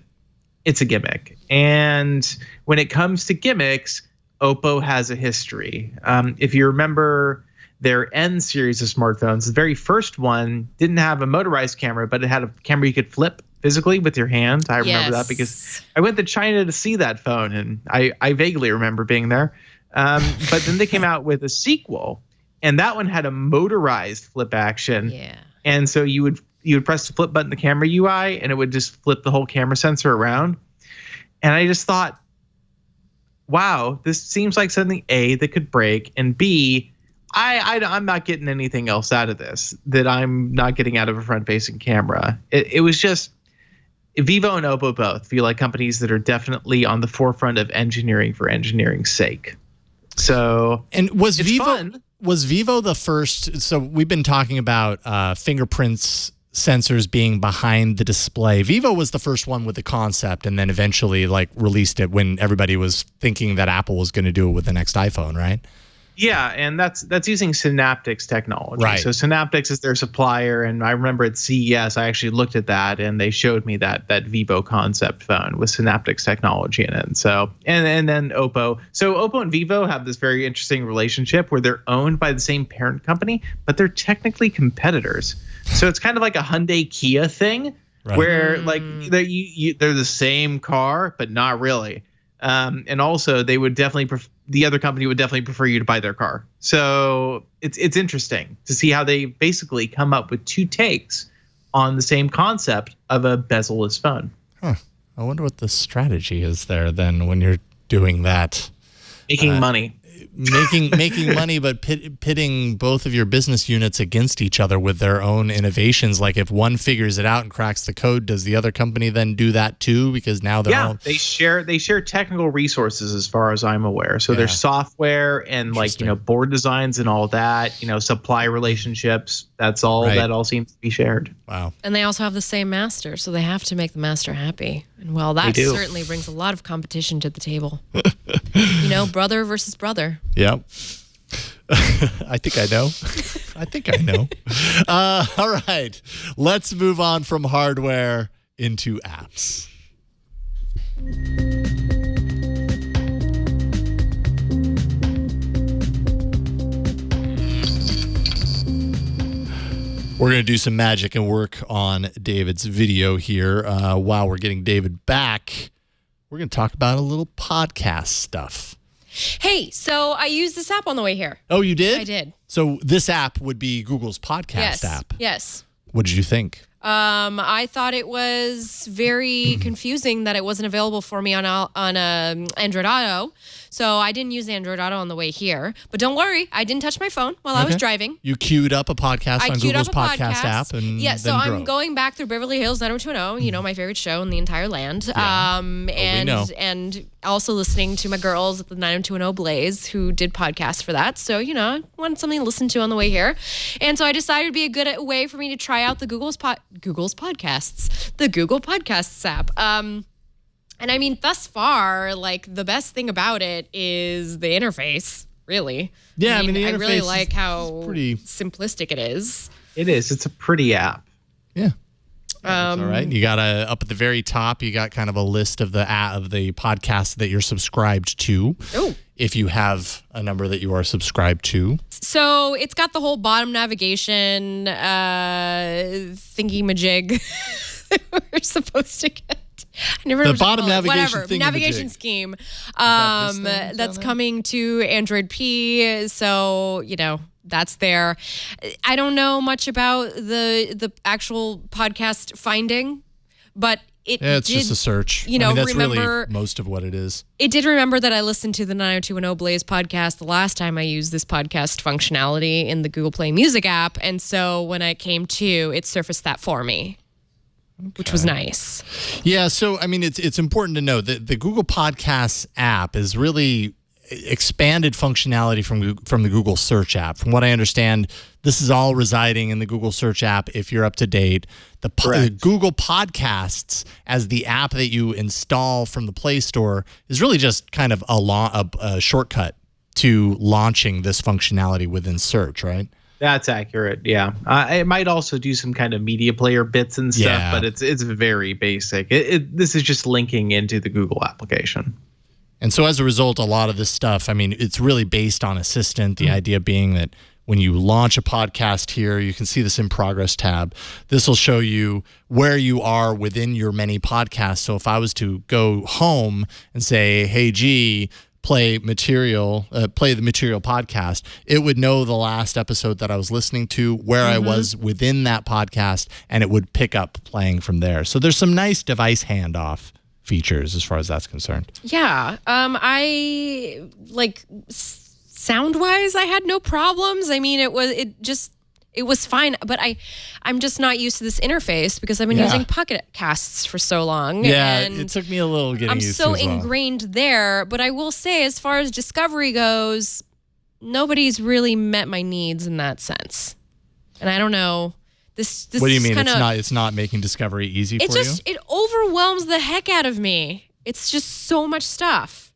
it's a gimmick. And when it comes to gimmicks, Oppo has a history. If you remember their N series of smartphones, the very first one didn't have a motorized camera, but it had a camera you could flip physically with your hand. I remember that because I went to China to see that phone, and I vaguely remember being there. But then they came out with a sequel, and that one had a motorized flip action. Yeah. And so you would press the flip button, the camera UI, and it would just flip the whole camera sensor around. And I just thought, wow, this seems like something A, that could break, and B, I'm not getting anything else out of this that I'm not getting out of a front-facing camera. It was just Vivo and Oppo both feel like companies that are definitely on the forefront of engineering for engineering's sake. So and was fun. Vivo the first? So we've been talking about fingerprints sensors being behind the display. Vivo was the first one with the concept, and then eventually like released it when everybody was thinking that Apple was going to do it with the next iPhone, right? Yeah, and that's using Synaptics technology. Right. So Synaptics is their supplier, and I remember at CES I actually looked at that, and they showed me that Vivo concept phone with Synaptics technology in it. And so and then Oppo. So Oppo and Vivo have this very interesting relationship where they're owned by the same parent company, but they're technically competitors. So it's kind of like a Hyundai Kia thing, right, where like they're the same car, but not really. And also they would definitely the other company would definitely prefer you to buy their car. So it's interesting to see how they basically come up with two takes on the same concept of a bezel-less phone. Huh. I wonder what the strategy is there then when you're doing that. Making money. Making money, but pitting both of your business units against each other with their own innovations. Like if one figures it out and cracks the code, does the other company then do that too? Because now they're all... they share technical resources as far as I'm aware. So there's software and like board designs and all that. Supply relationships. That's all. Right. That all seems to be shared. Wow. And they also have the same master, so they have to make the master happy. And well, that certainly brings a lot of competition to the table. Brother versus brother. Yep. I think I know. All right. Let's move on from hardware into apps. We're going to do some magic and work on David's video here. While we're getting David back, we're going to talk about a little podcast stuff. Hey, so I used this app on the way here. Oh, you did? I did. So this app would be Google's podcast app. Yes. What did you think? I thought it was very confusing that it wasn't available for me on Android Auto. So I didn't use Android Auto on the way here. But don't worry, I didn't touch my phone while I was driving. You queued up a podcast on Google's podcast app. And so then I'm Oh. drove. going back through Beverly Hills 90210, my favorite show in the entire land. And also listening to my girls at the 90210 Blaze who did podcasts for that. So, I wanted something to listen to on the way here. And so I decided it'd be a good way for me to try out the Google Podcasts app. And I mean, thus far, like the best thing about it is the interface, really. Yeah, the interface I really like how pretty simplistic it is. It is. It's a pretty app. Yeah. That's all right. You got up at the very top. You got kind of a list of the podcasts that you're subscribed to. Oh. If you have a number that you are subscribed to. So it's got the whole bottom navigation thingy-majig that we're supposed to get. I never know The bottom navigation thingy-majig. navigation scheme this thing that's down coming to Android P. So that's there. I don't know much about the actual podcast finding, but it's just a search. That's really most of what it is. It did remember that I listened to the 90210 Blaze podcast the last time I used this podcast functionality in the Google Play Music app, and so when I came to, it surfaced that for me. Okay. Which was nice. Yeah, so it's important to know that the Google Podcasts app is really expanded functionality from the Google Search app. From what I understand, this is all residing in the Google Search app if you're up to date. The Google Podcasts as the app that you install from the Play Store is really just kind of a shortcut to launching this functionality within Search, right? That's accurate. Yeah, it might also do some kind of media player bits and stuff, but it's very basic. This is just linking into the Google application. And so as a result, a lot of this stuff, it's really based on Assistant. The idea being that when you launch a podcast here, you can see this in Progress tab. This will show you where you are within your many podcasts. So if I was to go home and say, hey, G, play the Material podcast, it would know the last episode that I was listening to, where I was within that podcast, and it would pick up playing from there. So there's some nice device handoff features as far as that's concerned. Yeah. I sound wise, I had no problems. It was fine, but I'm just not used to this interface because I've been using Pocket Casts for so long. Yeah, and it took me a little getting used to it. I'm so ingrained there, but I will say, as far as discovery goes, nobody's really met my needs in that sense. And I don't know. This what do you mean? Kinda, it's not making discovery easy for you? It overwhelms the heck out of me. It's just so much stuff.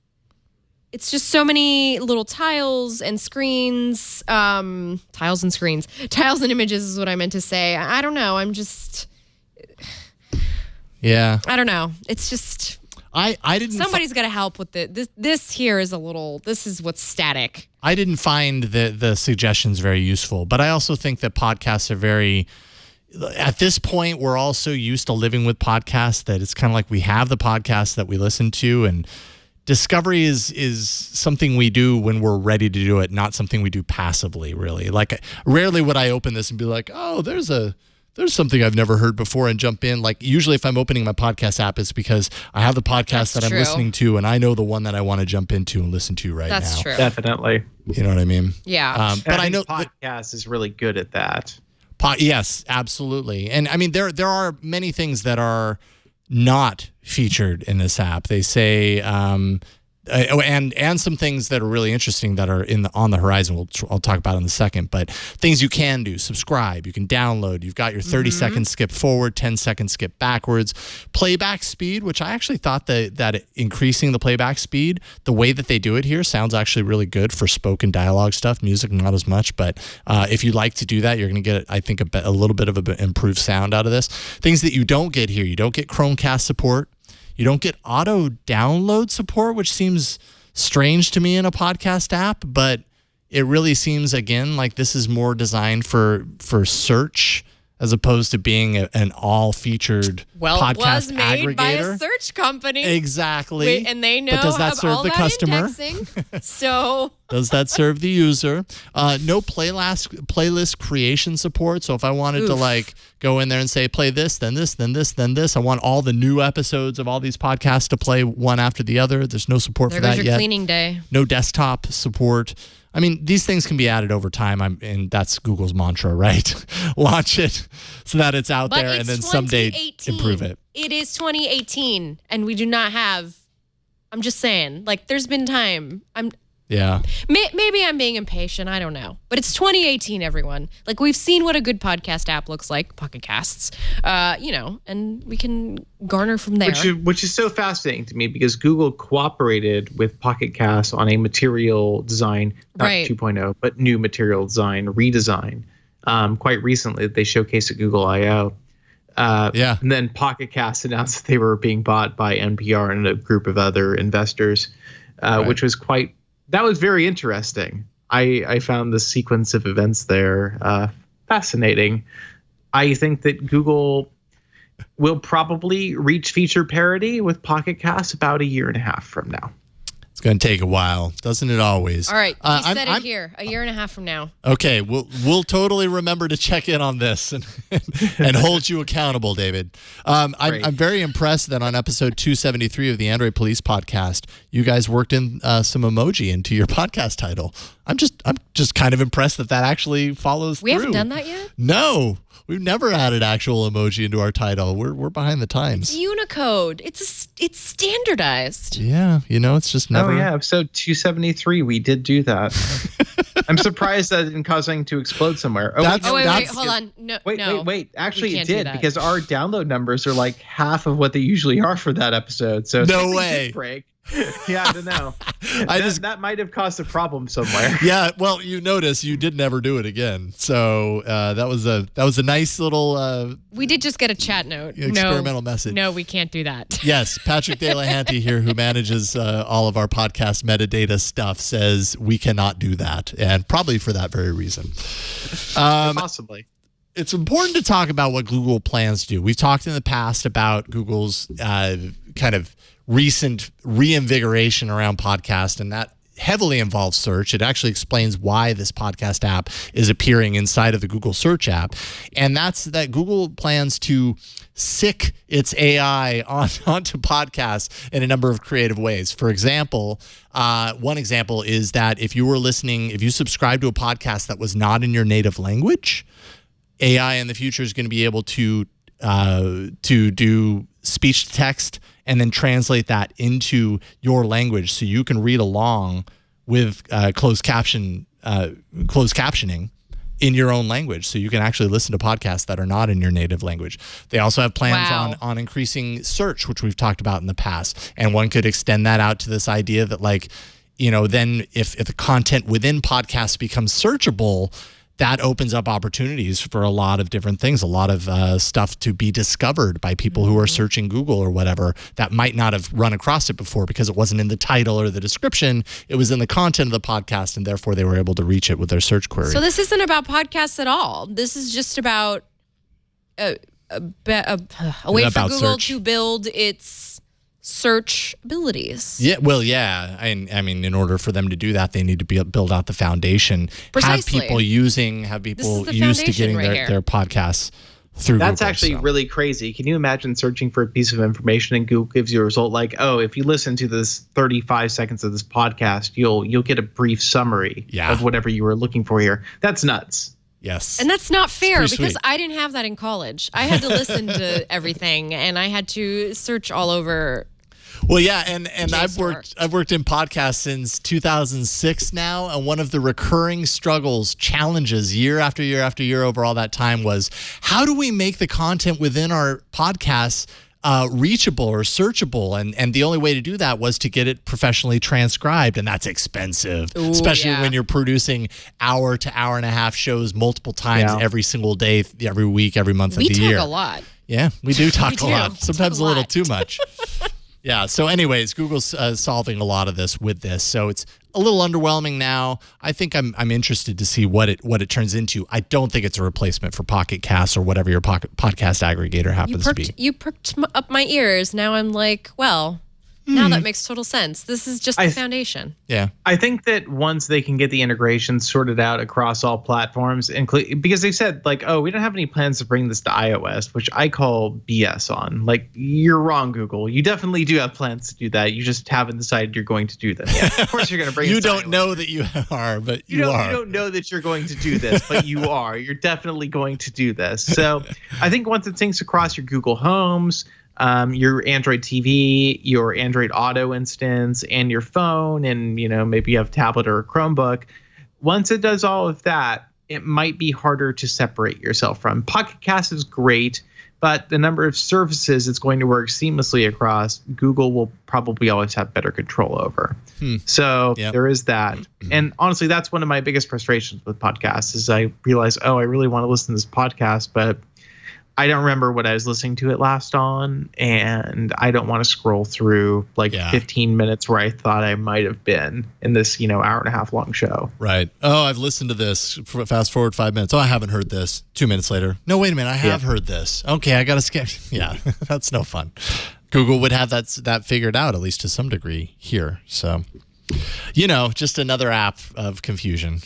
It's just so many little tiles and screens. Tiles and images is what I meant to say. I don't know. Yeah. I don't know. It's just. I didn't. Somebody's got to help with it. This here is this is what's static. I didn't find the suggestions very useful, but I also think that podcasts are very. At this point, we're all so used to living with podcasts that it's kind of like we have the podcasts that we listen to, and discovery is something we do when we're ready to do it, not something we do passively, really. Like, rarely would I open this and be like, oh, there's something I've never heard before and jump in. Like, usually if I'm opening my podcast app, it's because I have the podcast that I'm listening to and I know the one that I want to jump into and listen to right now. That's true. Definitely. You know what I mean? Yeah. But I know podcast is really good at that. Yes, absolutely. And there are many things that are not featured in this app. They say, and some things that are really interesting that are on the horizon. I'll talk about in a second. But things you can do: subscribe. You can download. You've got your 30-second skip forward, 10-second skip backwards, playback speed, which I actually thought that increasing the playback speed, the way that they do it here, sounds actually really good for spoken dialogue stuff. Music, not as much, but if you like to do that, you're going to get, I think, a little bit of an improved sound out of this. Things that you don't get here: you don't get Chromecast support. You don't get auto download support, which seems strange to me in a podcast app, but it really seems, again, like this is more designed for search as opposed to being an all-featured podcast it was made aggregator. by a search company. Exactly. And they know but does that serve all the that customer? indexing. So Does that serve the user? No playlist creation support. So if I wanted to like go in there and say, play this, then this, then this, then this, I want all the new episodes of all these podcasts to play one after the other. There's no support for that yet. There goes your cleaning day. No desktop support. I mean, these things can be added over time, and that's Google's mantra, right? Launch it so that it's out there, and then someday improve it. It is 2018, and we do not have. I'm just saying, like, there's been time. Yeah. Maybe I'm being impatient. I don't know. But it's 2018, everyone. Like, we've seen what a good podcast app looks like, Pocket Casts, and we can garner from there. Which is so fascinating to me because Google cooperated with Pocket Casts on a material design, not 2.0, but new material design, redesign. Quite recently, they showcased at Google I/O. And then Pocket Casts announced that they were being bought by NPR and a group of other investors, which was that was very interesting. I found the sequence of events there fascinating. I think that Google will probably reach feature parity with Pocket Casts about 1.5 years from now. It's going to take a while, doesn't it always? All right, you said it here, 1.5 years from now. Okay, we'll totally remember to check in on this and hold you accountable, David. I'm very impressed that on episode 273 of the Android Police podcast, you guys worked in some emoji into your podcast title. I'm just kind of impressed that actually follows through. We haven't done that yet? No. We've never added actual emoji into our title. We're behind the times. It's Unicode. It's standardized. Yeah, it's just never. Oh yeah, episode 273. We did do that. I'm surprised that didn't cause something to explode somewhere. Wait, hold on. No, wait. Actually, it did because our download numbers are like half of what they usually are for that episode. So no way. Break. Yeah, I don't know. That might have caused a problem somewhere. Yeah, well, you notice you did never do it again. So that was a nice little. We did just get a chat note. Experimental message. No, we can't do that. Yes, Patrick De La Hanty here, who manages all of our podcast metadata stuff, says we cannot do that, and probably for that very reason. Possibly. It's important to talk about what Google plans to do. We've talked in the past about Google's kind of recent reinvigoration around podcast, and that heavily involves search. It actually explains why this podcast app is appearing inside of the Google search app, and that's that Google plans to sick its AI onto podcasts in a number of creative ways. For example, one example is that if you subscribe to a podcast that was not in your native language, AI in the future is going to be able to do speech to text and then translate that into your language, so you can read along with closed captioning in your own language, so you can actually listen to podcasts that are not in your native language. They also have plans on increasing search, which we've talked about in the past, and one could extend that out to this idea that, like, then if the content within podcasts becomes searchable, that opens up opportunities for a lot of different things, a lot of stuff to be discovered by people who are searching Google or whatever that might not have run across it before because it wasn't in the title or the description. It was in the content of the podcast, and therefore they were able to reach it with their search query. So this isn't about podcasts at all. This is just about a way for Google to build its search abilities. Yeah, well, yeah. I mean, in order for them to do that, they need to build out the foundation. Precisely. Have people used to getting their podcasts through That's Google, actually really crazy. Can you imagine searching for a piece of information and Google gives you a result like, oh, if you listen to this 35 seconds of this podcast, you'll get a brief summary of whatever you were looking for here. That's nuts. Yes. And that's not fair because sweet. I didn't have that in college. I had to listen to everything, and I had to search all over. Well, yeah, and I've worked in podcasts since 2006 now, and one of the recurring challenges year after year after year over all that time was, how do we make the content within our podcasts reachable or searchable? And the only way to do that was to get it professionally transcribed, and that's expensive, especially when you're producing hour to hour and a half shows multiple times every single day, every week, every month of the year. We talk a lot. Yeah, we do talk a lot. Sometimes a little too much. Yeah. So anyways, Google's solving a lot of this with this. So it's a little underwhelming now. I think I'm interested to see what it turns into. I don't think it's a replacement for Pocket Casts or whatever your podcast aggregator happens to be. You perked up my ears. Now I'm like, well, Now that makes total sense. This is just the foundation. Yeah. I think that once they can get the integration sorted out across all platforms, because they said like, oh, we don't have any plans to bring this to iOS, which I call BS on. Like, you're wrong, Google. You definitely do have plans to do that. You just haven't decided you're going to do them yet. Of course, you're going to bring. You don't know that you are, but you are. You don't know that you're going to do this, but you are. You're definitely going to do this. So I think once it syncs across your Google Homes, your Android TV, your Android Auto instance, and your phone, and maybe you have a tablet or a Chromebook. Once it does all of that, it might be harder to separate yourself from. Pocket Cast is great, but the number of services it's going to work seamlessly across, Google will probably always have better control over. So there is that. And honestly, that's one of my biggest frustrations with podcasts is I realize, I really want to listen to this podcast, but I don't remember what I was listening to it last on, and I don't want to scroll through 15 minutes where I thought I might have been in this, hour and a half long show. Right. Oh, I've listened to this. Fast forward 5 minutes. Oh, I haven't heard this. 2 minutes later. No, wait a minute. I have heard this. Okay, I got to skip. Yeah, that's no fun. Google would have that figured out, at least to some degree here. So, just another app of confusion.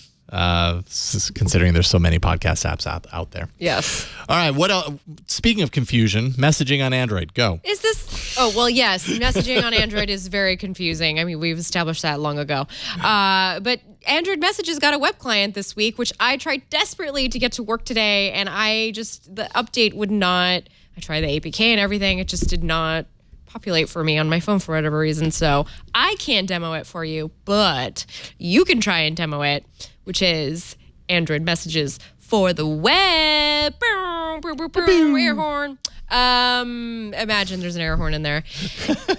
Considering there's so many podcast apps out there. Yes. All right. What else? Speaking of confusion, messaging on Android. Go. Is this? Oh, well, yes. Messaging on Android is very confusing. I mean, we've established that long ago. But Android Messages got a web client this week, which I tried desperately to get to work today, and the update would not. I tried the APK and everything. It just did not populate for me on my phone for whatever reason. So I can't demo it for you, but you can try and demo it, which is Android Messages for the web. Air horn. Imagine there's an air horn in there.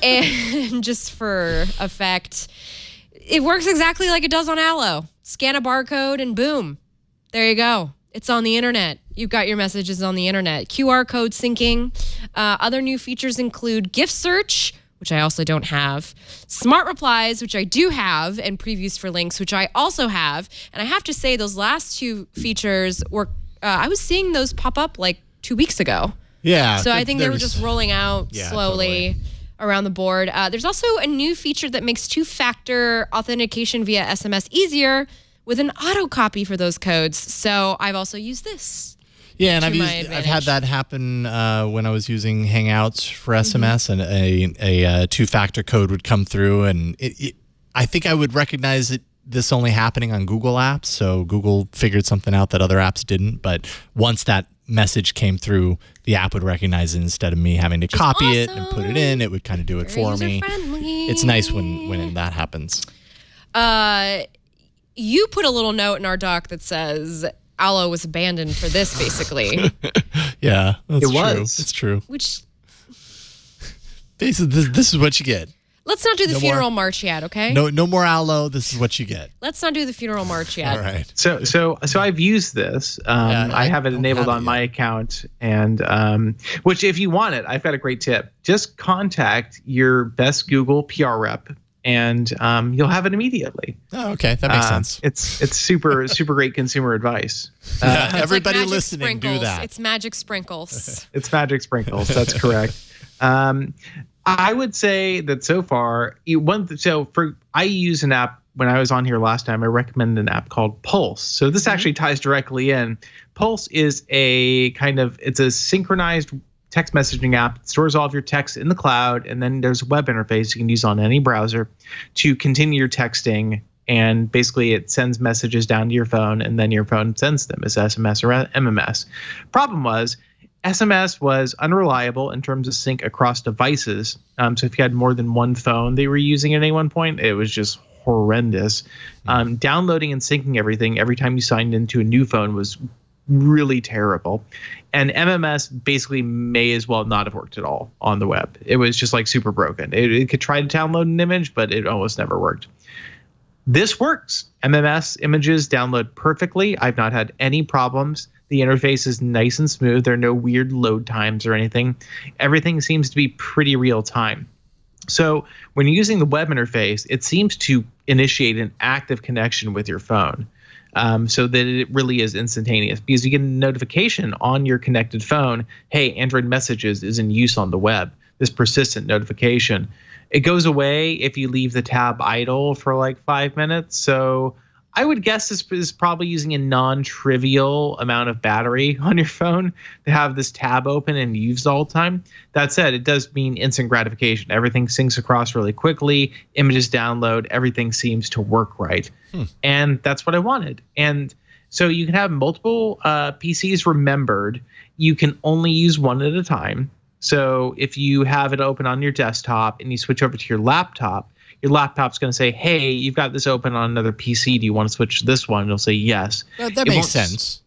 And just for effect, it works exactly like it does on Allo. Scan a barcode and boom, there you go. It's on the internet. You've got your messages on the internet. QR code syncing. Other new features include gift search, which I also don't have, smart replies, which I do have, and previews for links, which I also have. And I have to say, those last two features were, I was seeing those pop up like 2 weeks ago. Yeah. So I think they were just rolling out slowly around the board. There's also a new feature that makes two-factor authentication via SMS easier with an auto copy for those codes. So I've also used this. Yeah, and I've had that happen when I was using Hangouts for SMS, and a two-factor code would come through, and I think I would recognize this only happening on Google apps, so Google figured something out that other apps didn't. But once that message came through, the app would recognize it instead of me having to copy it and put it in. It would kind of do it for me. It's nice when that happens. You put a little note in our doc that says Allo was abandoned for this, basically. Yeah, that's true. Was. It's true. Which this is what you get. Let's not do the funeral march yet, okay? No more Allo. This is what you get. Let's not do the funeral march yet. All right. So I've used this. I have it enabled on my account, and which if you want it, I've got a great tip. Just contact your best Google PR rep, and you'll have it immediately. Oh, okay, that makes sense. It's super great consumer advice. Everybody like listening, sprinkles. do that. It's magic sprinkles. It's magic sprinkles. That's correct. I would say that so far, I use an app. When I was on here last time, I recommended an app called Pulse. So this actually ties directly in. Pulse is it's a synchronized text messaging app. It stores all of your text in the cloud, and then there's a web interface you can use on any browser to continue your texting. And basically, it sends messages down to your phone, and then your phone sends them as SMS or MMS. Problem was, SMS was unreliable in terms of sync across devices. So if you had more than one phone they were using at any one point, it was just horrendous. Downloading and syncing everything every time you signed into a new phone was really terrible. And MMS basically may as well not have worked at all on the web. It was just like super broken. It could try to download an image, but it almost never worked. This works. MMS images download perfectly. I've not had any problems. The interface is nice and smooth. There are no weird load times or anything. Everything seems to be pretty real time. So when you're using the web interface, it seems to initiate an active connection with your phone. So that it really is instantaneous, because you get a notification on your connected phone, hey, Android Messages is in use on the web. this persistent notification. It goes away if you leave the tab idle for like 5 minutes. So I would guess this is probably using a non-trivial amount of battery on your phone to have this tab open and used all the time. That said, it does mean instant gratification. Everything syncs across really quickly. Images download. Everything seems to work right. And that's what I wanted. And so you can have multiple PCs remembered. You can only use one at a time. So if you have it open on your desktop and you switch over to your laptop's going to say, hey, you've got this open on another PC. Do you want to switch to this one? And it'll say yes. That makes sense.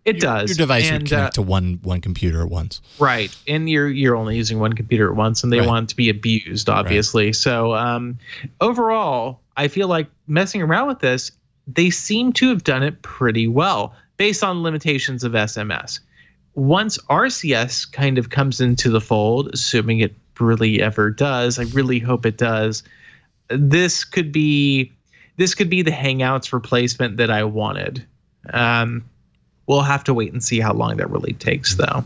It does. Your device would connect to one computer at once. Right. And you're only using one computer at once, and they want it to be abused, obviously. Right. So overall, I feel like messing around with this, they seem to have done it pretty well based on limitations of SMS. Once RCS kind of comes into the fold, assuming it really ever does, I really hope it does, this could be the Hangouts replacement that I wanted. We'll have to wait and see how long that really takes, though.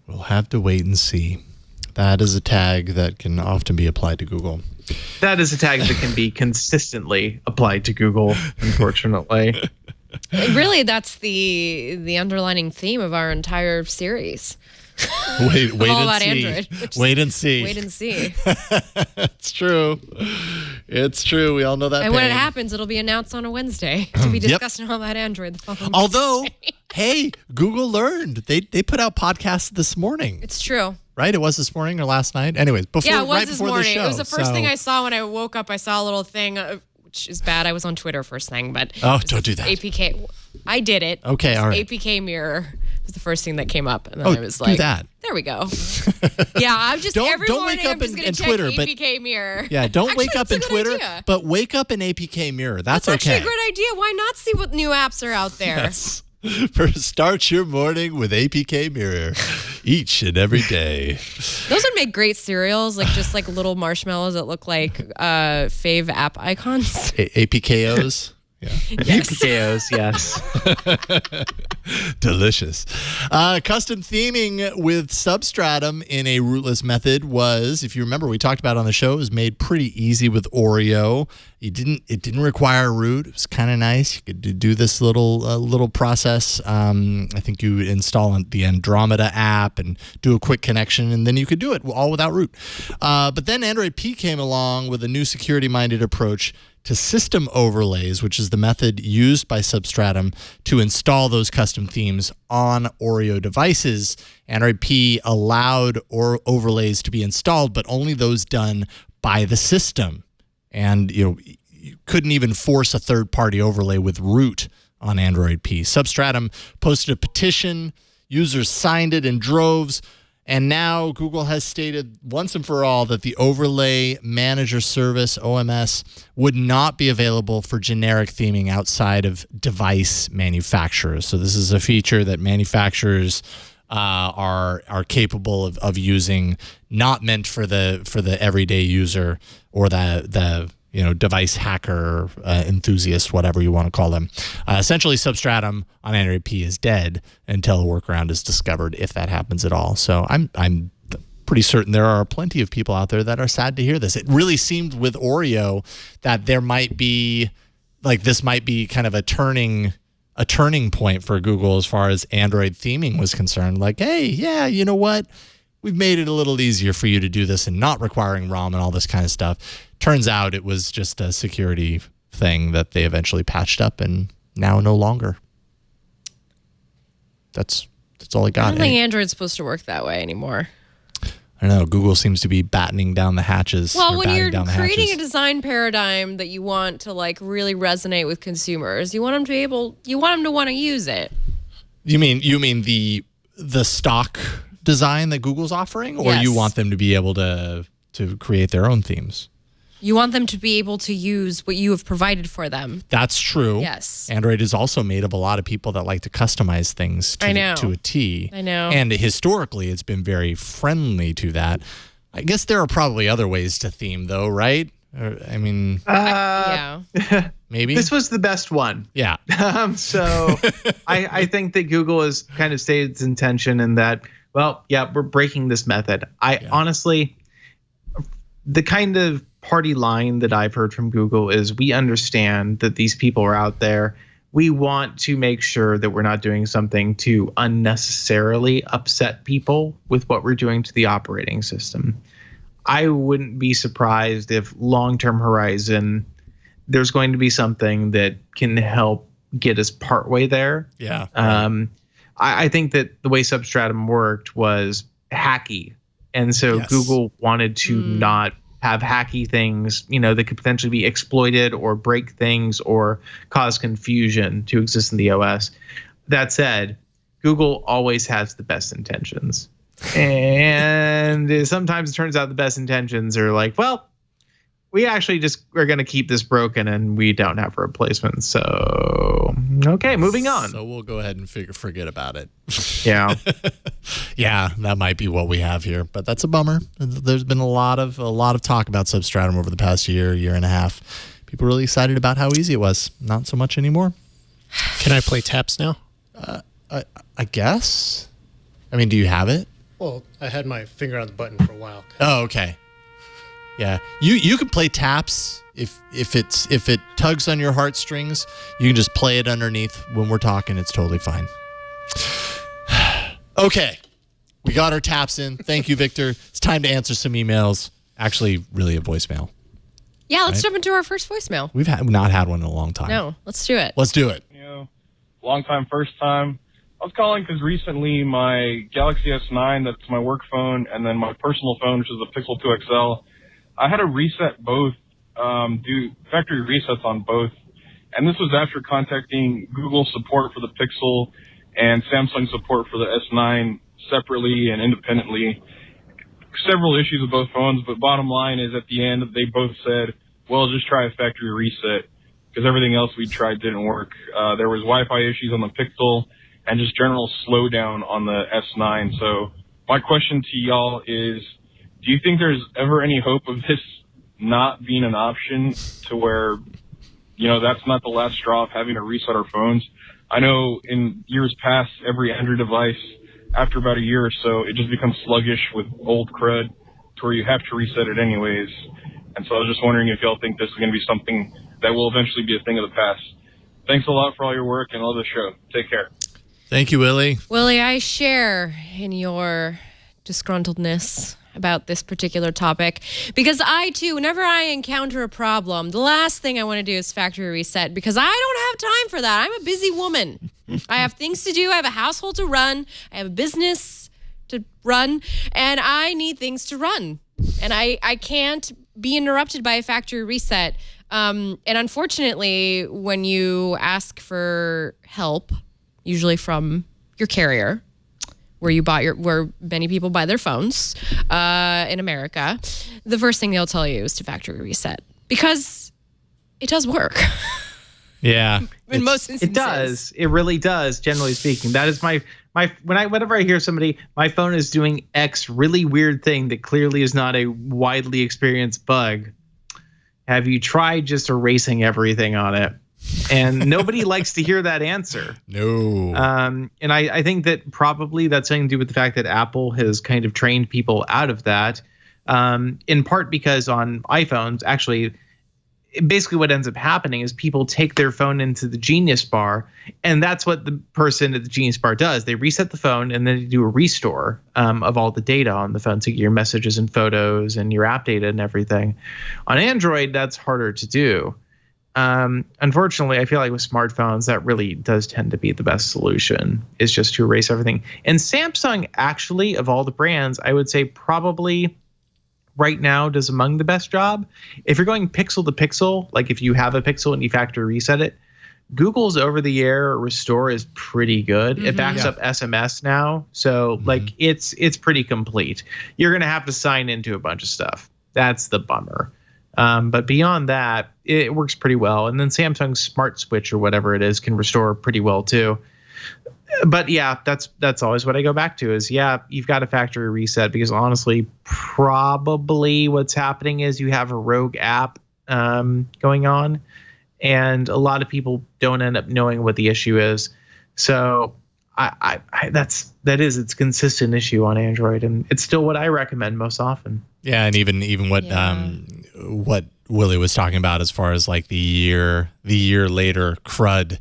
We'll have to wait and see. That is a tag that can often be applied to Google. That is a tag that can be consistently applied to Google, unfortunately. Really, that's the underlining theme of our entire series. Wait all and about see. Android. Wait and see. Wait and see. It's true. It's true. We all know that. And when it happens, it'll be announced on a Wednesday to be discussed all about Android the following Although, Wednesday. hey, Google learned. They put out podcasts this morning. It's true. Right? It was this morning or last night? Anyways, It was right this before morning. the show. It was the first thing I saw when I woke up. I saw a little thing, which is bad. I was on Twitter first thing, but don't do that. APK. I did it. Okay, all right. APK mirror was the first thing that came up, and then I was do like, that. There we go. Yeah, I'm just every don't morning wake up I'm just in going to check Twitter, but- APK mirror. Yeah, don't Actually, wake up that's in a good Twitter, idea. but wake up in APK mirror. That's actually okay. a great idea. Why not see what new apps are out there? Yes. Start your morning with APK mirror each and every day. Those would make great cereals, like just like little marshmallows that look like fave app icons. APK-Os. Yeah. APK-Os, yes. Delicious. Custom theming with Substratum in a rootless method was, if you remember, we talked about it on the show, it was made pretty easy with Oreo. It didn't require a root. It was kind of nice. You could do this little process. I think you install the Andromeda app and do a quick connection, and then you could do it all without root. But then Android P came along with a new security-minded approach to system overlays, which is the method used by Substratum to install those custom themes on Oreo devices. Android P allowed overlays to be installed, but only those done by the system. And you couldn't even force a third-party overlay with root on Android P. Substratum posted a petition. Users signed it in droves. And now Google has stated once and for all that the Overlay Manager Service, OMS, would not be available for generic theming outside of device manufacturers. So this is a feature that manufacturers are capable of using, not meant for the everyday user or the device hacker, enthusiast, whatever you want to call them. Essentially, Substratum on Android P is dead until a workaround is discovered, if that happens at all. So I'm pretty certain there are plenty of people out there that are sad to hear this. It really seemed with Oreo that there might be, this might be kind of a turning point for Google as far as Android theming was concerned. Like, hey, yeah, you know what? We've made it a little easier for you to do this and not requiring ROM and all this kind of stuff. Turns out it was just a security thing that they eventually patched up and now no longer. That's all I got. I don't think Android's supposed to work that way anymore. I don't know. Google seems to be battening down the hatches. Well, when you're creating a design paradigm that you want to really resonate with consumers, you want them to want to use it. You mean the stock design that Google's offering, or Yes. you want them to be able to create their own themes? You want them to be able to use what you have provided for them. That's true. Yes. Android is also made of a lot of people that like to customize things to a T. I know. And historically, it's been very friendly to that. I guess there are probably other ways to theme, though, right? Yeah. Maybe. This was the best one. Yeah. So I think that Google has kind of stated its intention in that, well, yeah, we're breaking this method. Honestly, the kind of party line that I've heard from Google is, we understand that these people are out there. We want to make sure that we're not doing something to unnecessarily upset people with what we're doing to the operating system. I wouldn't be surprised if long-term horizon, there's going to be something that can help get us partway there. Yeah. I think that the way Substratum worked was hacky. And so Google wanted to not have hacky things, that could potentially be exploited or break things or cause confusion to exist in the OS. That said, Google always has the best intentions. And sometimes it turns out the best intentions are like, well, we actually just are going to keep this broken and we don't have a replacement. So, okay, moving on. So we'll go ahead and forget about it. Yeah. Yeah, that might be what we have here, but that's a bummer. There's been a lot of talk about Substratum over the past year and a half. People really excited about how easy it was. Not so much anymore. Can I play taps now? I guess. I mean, do you have it? Well, I had my finger on the button for a while. Oh, okay. Yeah, you can play taps if it tugs on your heartstrings. You can just play it underneath when we're talking. It's totally fine. Okay, we got our taps in. Thank you, Victor. It's time to answer some emails. Actually, really a voicemail. Yeah, let's jump into our first voicemail. We've not had one in a long time. No, let's do it. Let's do it. Long time, first time. I was calling because recently my Galaxy S9, that's my work phone, and then my personal phone, which is the Pixel 2 XL, I had to reset both, do factory resets on both. And this was after contacting Google support for the Pixel and Samsung support for the S9 separately and independently. Several issues with both phones, but bottom line is at the end, they both said, well, just try a factory reset because everything else we tried didn't work. There was Wi-Fi issues on the Pixel and just general slowdown on the S9. So my question to y'all is, do you think there's ever any hope of this not being an option to where, that's not the last straw of having to reset our phones? I know in years past, every Android device, after about a year or so, it just becomes sluggish with old crud to where you have to reset it anyways. And so I was just wondering if y'all think this is going to be something that will eventually be a thing of the past. Thanks a lot for all your work and love the show. Take care. Thank you, Willie. Willie, I share in your disgruntledness about this particular topic because I too, whenever I encounter a problem, the last thing I want to do is factory reset because I don't have time for that. I'm a busy woman. I have things to do. I have a household to run. I have a business to run, and I need things to run. And I can't be interrupted by a factory reset. And unfortunately, when you ask for help, usually from your carrier, where many people buy their phones in America, the first thing they'll tell you is to factory reset because it does work. Yeah. In most instances. It does. It really does, generally speaking. That is whenever I hear somebody, my phone is doing X really weird thing that clearly is not a widely experienced bug. Have you tried just erasing everything on it? And nobody likes to hear that answer. No. And I think that probably that's something to do with the fact that Apple has kind of trained people out of that, in part because on iPhones, actually, basically what ends up happening is people take their phone into the Genius Bar, and that's what the person at the Genius Bar does. They reset the phone, and then they do a restore of all the data on the phone, so your messages and photos and your app data and everything. On Android, that's harder to do. Unfortunately, I feel like with smartphones, that really does tend to be the best solution, is just to erase everything. And Samsung, actually, of all the brands, I would say probably right now does among the best job. If you're going pixel to pixel, like if you have a Pixel and you factory reset it, Google's over-the-air restore is pretty good. It backs up SMS now, so like it's pretty complete. You're gonna have to sign into a bunch of stuff. That's the bummer. But beyond that, it works pretty well. And then Samsung's Smart Switch or whatever it is can restore pretty well too. But yeah, that's always what I go back to is, yeah, you've got a factory reset because honestly, probably what's happening is you have a rogue app going on, and a lot of people don't end up knowing what the issue is. So it's a consistent issue on Android, and it's still what I recommend most often. Yeah, and even what Willie was talking about as far as like the year later crud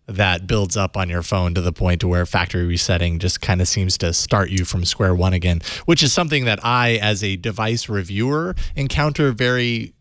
that builds up on your phone to the point to where factory resetting just kind of seems to start you from square one again, which is something that I, as a device reviewer, encounter very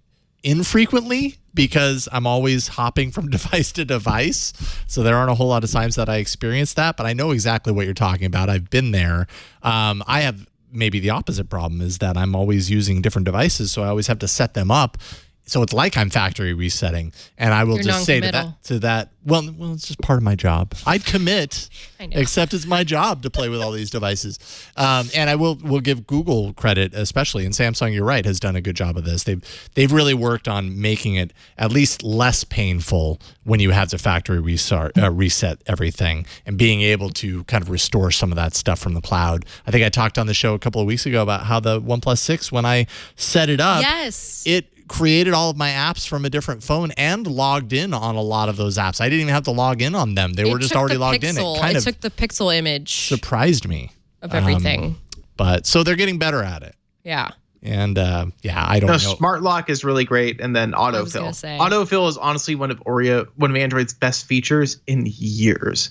infrequently because I'm always hopping from device to device. So there aren't a whole lot of times that I experience that, but I know exactly what you're talking about. I've been there. I have maybe the opposite problem is that I'm always using different devices, so I always have to set them up. So it's like I'm factory resetting, and I will just say to that, well, it's just part of my job. I'd commit, except it's my job to play with all these devices. And I will give Google credit, especially, and Samsung, you're right, has done a good job of this. They've really worked on making it at least less painful when you have to factory reset everything and being able to kind of restore some of that stuff from the cloud. I think I talked on the show a couple of weeks ago about how the OnePlus 6, when I set it up, it created all of my apps from a different phone and logged in on a lot of those apps. I didn't even have to log in on them. They were just already logged in. It took the pixel image. Surprised me. Of everything. But so they're getting better at it. Yeah. And I don't know. Smart lock is really great, and then autofill. Autofill is honestly one of Android's best features in years.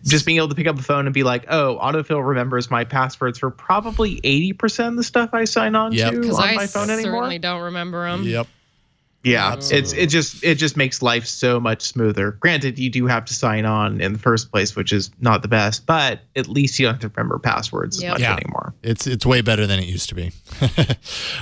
Just being able to pick up the phone and be like, oh, autofill remembers my passwords for probably 80% of the stuff I sign on to on my phone anymore. I certainly don't remember them. Yep. Yeah, it just makes life so much smoother. Granted, you do have to sign on in the first place, which is not the best, but at least you don't have to remember passwords as much anymore. It's way better than it used to be.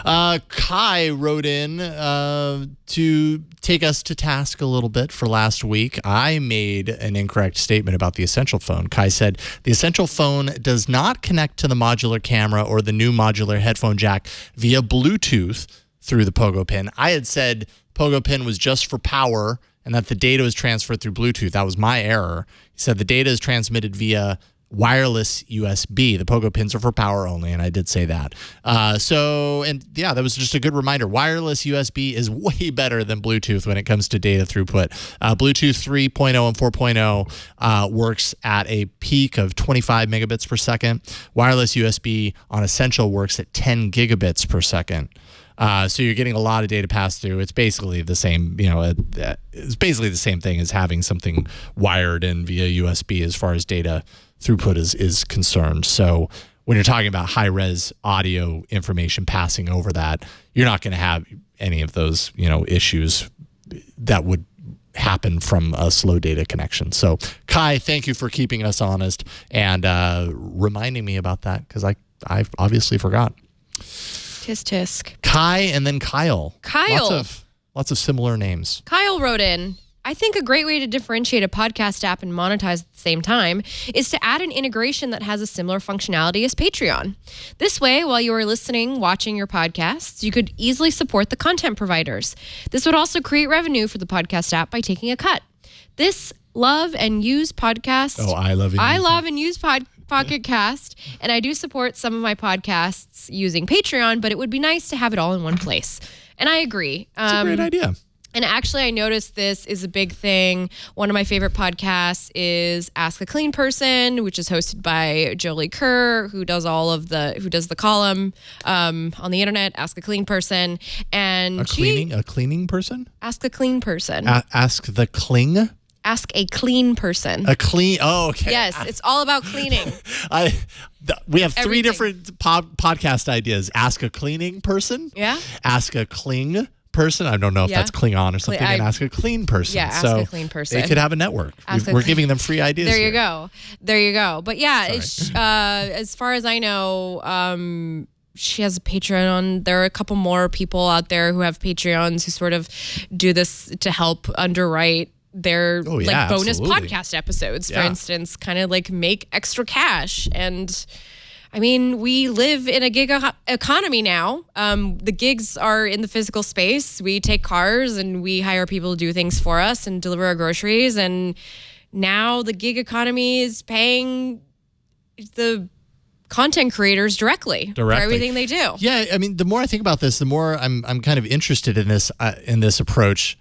Kai wrote in to take us to task a little bit for last week. I made an incorrect statement about the Essential phone. Kai said, the Essential phone does not connect to the modular camera or the new modular headphone jack via Bluetooth through the Pogo pin. I had said Pogo pin was just for power and that the data was transferred through Bluetooth. That was my error. He said the data is transmitted via wireless USB. The Pogo pins are for power only, and I did say that. That was just a good reminder. Wireless USB is way better than Bluetooth when it comes to data throughput. Bluetooth 3.0 and 4.0 works at a peak of 25 megabits per second. Wireless USB on Essential works at 10 gigabits per second. So you're getting a lot of data pass through. It's basically the same, it's basically the same thing as having something wired in via USB as far as data throughput is concerned. So when you're talking about high res audio information passing over that, you're not going to have any of those, issues that would happen from a slow data connection. So Kai, thank you for keeping us honest and reminding me about that, because I obviously forgot. Tisk tisk. Kai and then Kyle. Kyle. Lots of similar names. Kyle wrote in, I think a great way to differentiate a podcast app and monetize at the same time is to add an integration that has a similar functionality as Patreon. This way, while you are listening, watching your podcasts, you could easily support the content providers. This would also create revenue for the podcast app by taking a cut. This love and use podcast. Oh, I love and use Pocket Cast, and I do support some of my podcasts using Patreon, but it would be nice to have it all in one place. And I agree. It's a great idea. And actually, I noticed this is a big thing. One of my favorite podcasts is Ask a Clean Person, which is hosted by Jolie Kerr, who does the column on the internet. Ask a Clean Person, and a cleaning person. Ask a Clean Person. Ask the cling. Ask a clean person. Oh, okay. Yes, it's all about cleaning. We have three different podcast ideas. Ask a cleaning person. Yeah. Ask a cling person. I don't know if that's Klingon or something. And ask a clean person. Yeah, ask a clean person. They could have a network. We're giving them free ideas. There you go. But yeah, as far as I know, she has a Patreon. There are a couple more people out there who have Patreons who sort of do this to help underwrite their bonus absolutely. Podcast episodes, for instance, kind of like make extra cash. And I mean, we live in a gig economy now. The gigs are in the physical space. We take cars and we hire people to do things for us and deliver our groceries. And now the gig economy is paying the content creators directly for everything they do. Yeah, I mean, the more I think about this, the more I'm kind of interested in this approach.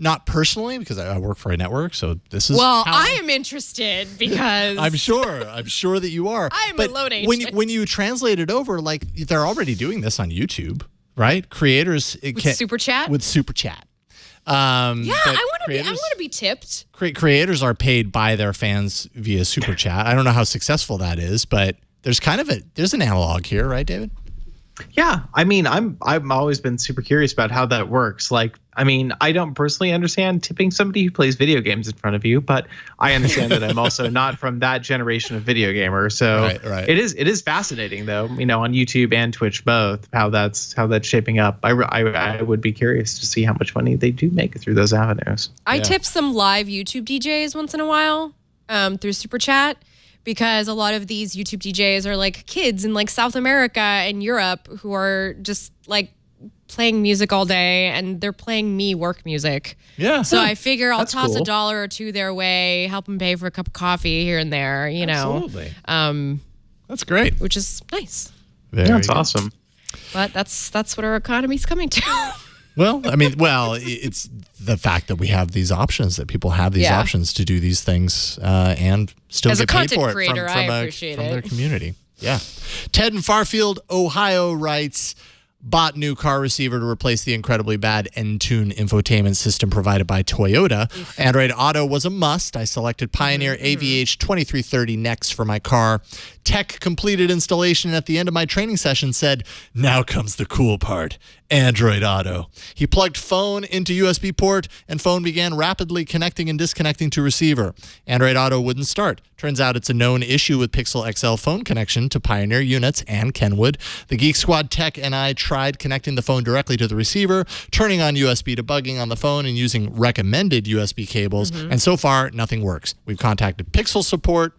not personally because I work for a network, so this is Well, how I am interested because I'm sure that you are. I'm but a loan agent. when you translate it over, like they're already doing this on YouTube, right? Creators with Super Chat. with Super Chat. Yeah, I want to be tipped. Creators are paid by their fans via Super Chat. I don't know how successful that is, but there's an analog here, right, David? Yeah, I mean, I've always been super curious about how that works. Like, I mean, I don't personally understand tipping somebody who plays video games in front of you, but I understand that I'm also not from that generation of video gamer. So right. it is fascinating though, you know, on YouTube and Twitch both, how that's shaping up. I would be curious to see how much money they do make through those avenues. I tip some live YouTube DJs once in a while through Super Chat. Because a lot of these YouTube DJs are like kids in like South America and Europe who are just like playing music all day and they're playing me work music. Yeah. So I figure I'll That's toss cool. $1 or $2 their way, help them pay for a cup of coffee here and there, you know. Absolutely. That's great. Which is nice. That's awesome. But that's what our economy's coming to. Well, I mean, it's the fact that we have these options, that people have these options to do these things and still As a get paid content for it creator, I appreciate from it. their community. Yeah. Ted in Farfield, Ohio writes, bought new car receiver to replace the incredibly bad Entune infotainment system provided by Toyota. Android Auto was a must. I selected Pioneer AVH 2330 Next for my car. Tech completed installation, and at the end of my training session said, now comes the cool part, Android Auto. He plugged phone into USB port, and phone began rapidly connecting and disconnecting to receiver. Android Auto wouldn't start. Turns out it's a known issue with Pixel XL phone connection to Pioneer units and Kenwood. The Geek Squad tech and I tried connecting the phone directly to the receiver, turning on USB debugging on the phone, and using recommended USB cables, and so far, nothing works. We've contacted Pixel support.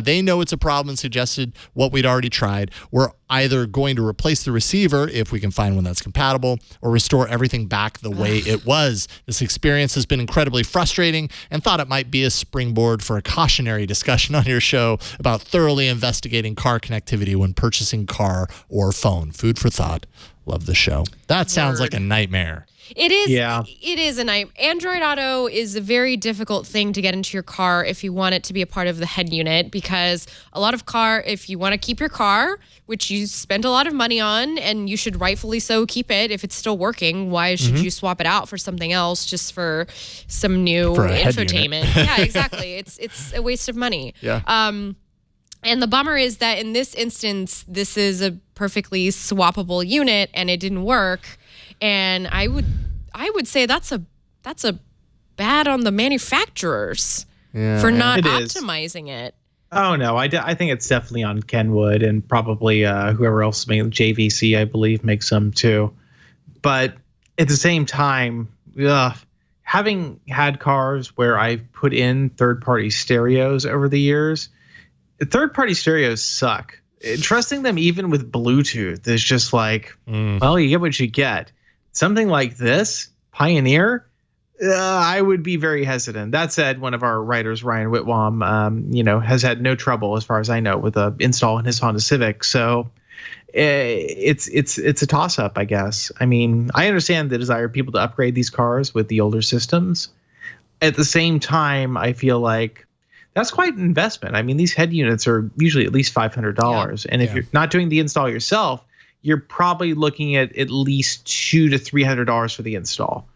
They know it's a problem and suggested what we'd already tried. We're either going to replace the receiver if we can find one that's compatible, or restore everything back the way it was. This experience has been incredibly frustrating, and thought it might be a springboard for a cautionary discussion on your show about thoroughly investigating car connectivity when purchasing car or phone. Food for thought. Love the show. That sounds like a nightmare. It is. Yeah. It is a night. Android Auto is a very difficult thing to get into your car if you want it to be a part of the head unit, because a lot of if you want to keep your car, which you spend a lot of money on, and you should rightfully so keep it if it's still working, why should you swap it out for something else just for some new For a head infotainment? unit. Yeah, exactly. It's a waste of money. Yeah. And the bummer is that in this instance, this is a perfectly swappable unit, and it didn't work. And I would say that's a bad on the manufacturers for not It is. optimizing it. Oh no, I think it's definitely on Kenwood and probably whoever else made JVC, I believe, makes some too. But at the same time, having had cars where I've put in third-party stereos over the years, third-party stereos suck. Trusting them even with Bluetooth is just like, well, you get what you get. Something like this, Pioneer, I would be very hesitant. That said, one of our writers, Ryan Whitwam, has had no trouble, as far as I know, with the install in his Honda Civic. So it's a toss-up, I guess. I mean, I understand the desire of people to upgrade these cars with the older systems. At the same time, I feel like that's quite an investment. I mean, these head units are usually at least $500. And if you're not doing the install yourself, you're probably looking at least $200 to $300 for the install.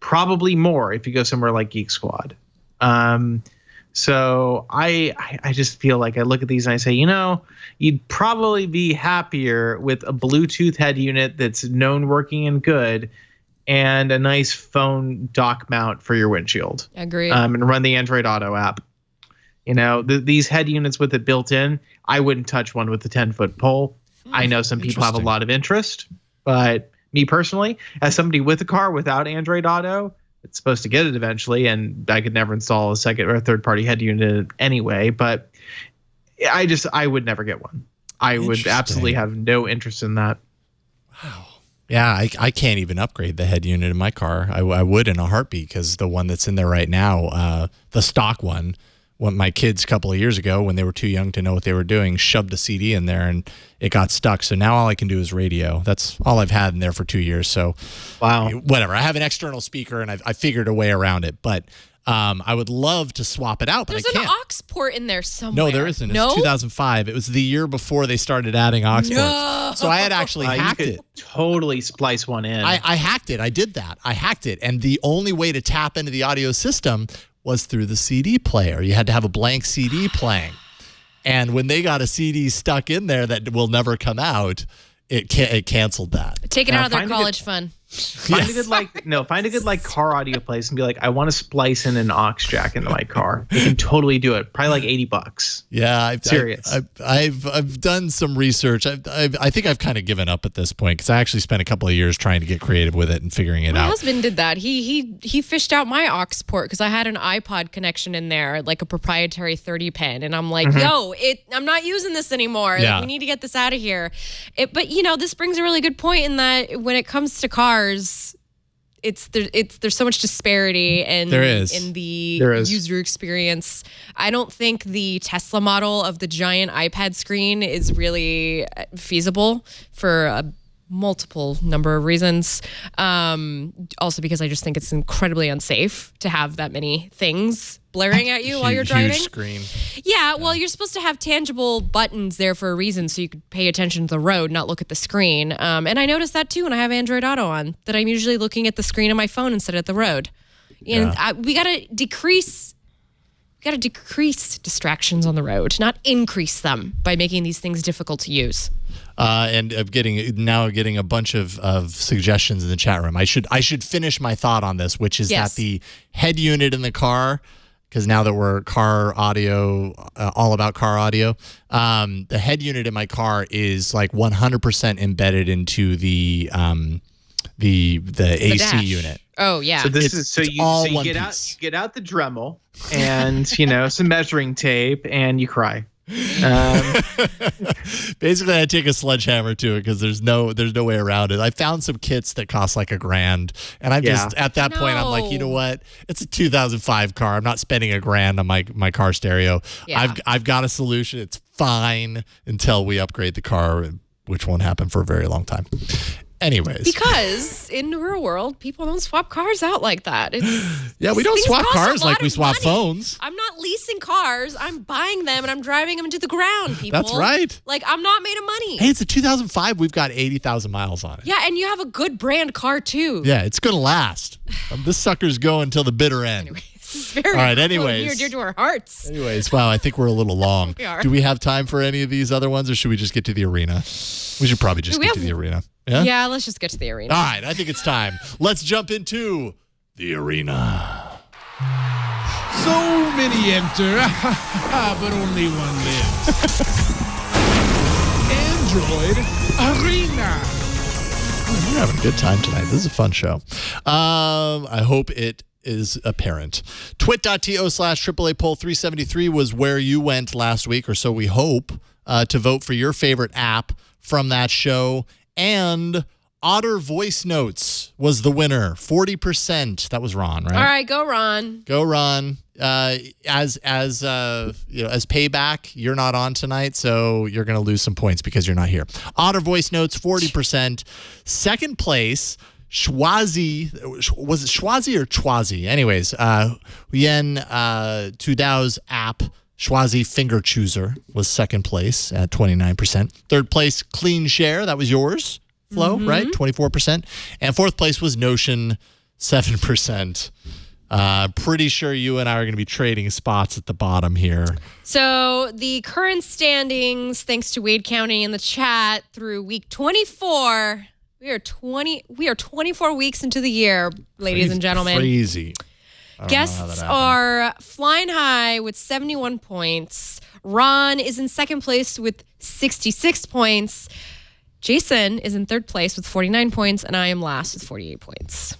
Probably more if you go somewhere like Geek Squad. So I just feel like I look at these and I say, you'd probably be happier with a Bluetooth head unit that's known working and good, and a nice phone dock mount for your windshield. Agreed. And run the Android Auto app. These head units with it built in, I wouldn't touch one with the 10-foot pole. I know some people have a lot of interest, but me personally, as somebody with a car without Android Auto, it's supposed to get it eventually, and I could never install a second or third-party head unit anyway. But I would never get one. I would absolutely have no interest in that. Wow. Yeah, I can't even upgrade the head unit in my car. I would in a heartbeat, because the one that's in there right now, the stock one, when my kids a couple of years ago, when they were too young to know what they were doing, shoved a CD in there and it got stuck. So now all I can do is radio. That's all I've had in there for 2 years. So Wow. whatever. I have an external speaker and I figured a way around it, but I would love to swap it out, but There's I can't. an aux port in there somewhere. No, there isn't. It's No? 2005. It was the year before they started adding aux ports. So I had actually You hacked could it. totally splice one in. I hacked it. I did that. I hacked it. And the only way to tap into the audio system was through the CD player. You had to have a blank CD playing. And when they got a CD stuck in there that will never come out, it canceled that. Take it Now, out of their find a college fund. Find a good car audio place and be like, I want to splice in an aux jack into my car. You can totally do it. Probably like $80. Yeah, Serious. I've done some research. I think I've kind of given up at this point because I actually spent a couple of years trying to get creative with it and figuring it My out. husband did that. He fished out my aux port because I had an iPod connection in there, like a proprietary 30 pin, and I'm like, yo, I'm not using this anymore. Yeah. Like, we need to get this out of here. But this brings a really good point in that when it comes to cars, there's so much disparity in the user experience. I don't think the Tesla model of the giant iPad screen is really feasible for a multiple number of reasons. Also because I just think it's incredibly unsafe to have that many things blaring at you while you're driving. Huge screen. Yeah, well, you're supposed to have tangible buttons there for a reason so you could pay attention to the road, not look at the screen. And I noticed that too when I have Android Auto on, that I'm usually looking at the screen on my phone instead of the road. And we got to decrease distractions on the road, not increase them by making these things difficult to use. And I'm getting a bunch of suggestions in the chat room. I should finish my thought on this, which is that the head unit in the car, because now that we're car audio, all about car audio, the head unit in my car is like 100% embedded into the AC dash. unit. Oh yeah. So you one get piece. out the Dremel and some measuring tape and you cry. Basically, I take a sledgehammer to it because there's no way around it. I found some kits that cost like $1,000, and I'm just at that point I'm like, you know what? It's a 2005 car. I'm not spending $1,000 on my car stereo. Yeah. I've got a solution. It's fine until we upgrade the car, which won't happen for a very long time. Anyways, because in the real world, people don't swap cars out like that. we don't things swap cost a cars lot like we of swap money. phones. I'm not leasing cars. I'm buying them and I'm driving them into the ground, people. That's right. Like, I'm not made of money. Hey, it's a 2005. We've got 80,000 miles on it. Yeah, and you have a good brand car, too. Yeah, it's going to last. This sucker's going until the bitter end. This is very All right, cool, anyways. near dear to our hearts. Anyways, wow, I think we're a little long. We are. Do we have time for any of these other ones, or should we just get to the arena? We should probably just get to the arena. Yeah? Yeah, let's just get to the arena. All right, I think it's time. Let's jump into the arena. So many enter, but only one lives. Android Arena. You're having a good time tonight. This is a fun show. I hope it is apparent. Twit.to/AAA poll 373 was where you went last week, or so we hope, to vote for your favorite app from that show. And Otter Voice Notes was the winner. 40%. That was Ron, right? All right, go Ron. Go Ron. As payback, you're not on tonight, so you're going to lose some points because you're not here. Otter Voice Notes, 40%. Second place, Schwazi. Was it Schwazi or Chwazi? Anyways, Yen Tudao's app, Schwazi Finger Chooser, was second place at 29%. Third place, Clean Share. That was yours, Flo, right? 24%. And fourth place was Notion, 7%. Pretty sure you and I are going to be trading spots at the bottom here. So the current standings, thanks to Wade County in the chat, through week 24. We are 24 weeks into the year, ladies and gentlemen. Crazy. Guests are flying high with 71 points. Ron is in second place with 66 points. Jason is in third place with 49 points, and I am last with 48 points.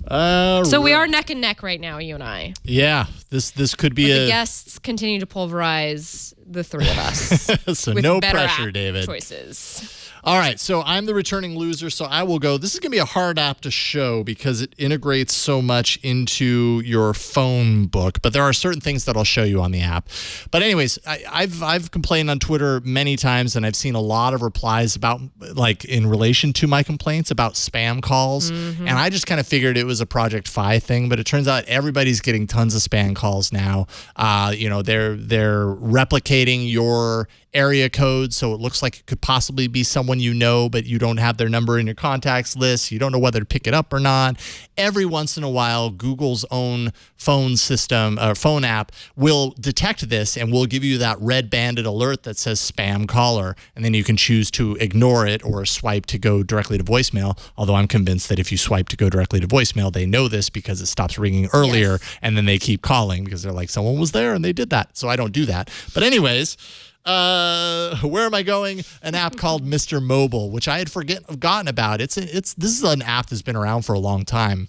So we are neck and neck right now, you and I. Yeah, this could be the guests continue to pulverize the three of us. So with no better pressure, app David. Choices. All right, so I'm the returning loser, so I will go. This is going to be a hard app to show because it integrates so much into your phone book, but there are certain things that I'll show you on the app. But anyways, I've complained on Twitter many times, and I've seen a lot of replies about, like, in relation to my complaints about spam calls, and I just kind of figured it was a Project Fi thing, but it turns out everybody's getting tons of spam calls now. They're replicating your area code, so it looks like it could possibly be someone you know, but you don't have their number in your contacts list. You don't know whether to pick it up or not. Every once in a while, Google's own phone system or phone app will detect this and will give you that red banded alert that says spam caller, and then you can choose to ignore it or swipe to go directly to voicemail. Although I'm convinced that if you swipe to go directly to voicemail, they know this because it stops ringing earlier, and then they keep calling because they're like, someone was there and they did that. So I don't do that. But anyways, where am I going? An app called Mr. Mobile, which I had forgotten about. This is an app that's been around for a long time.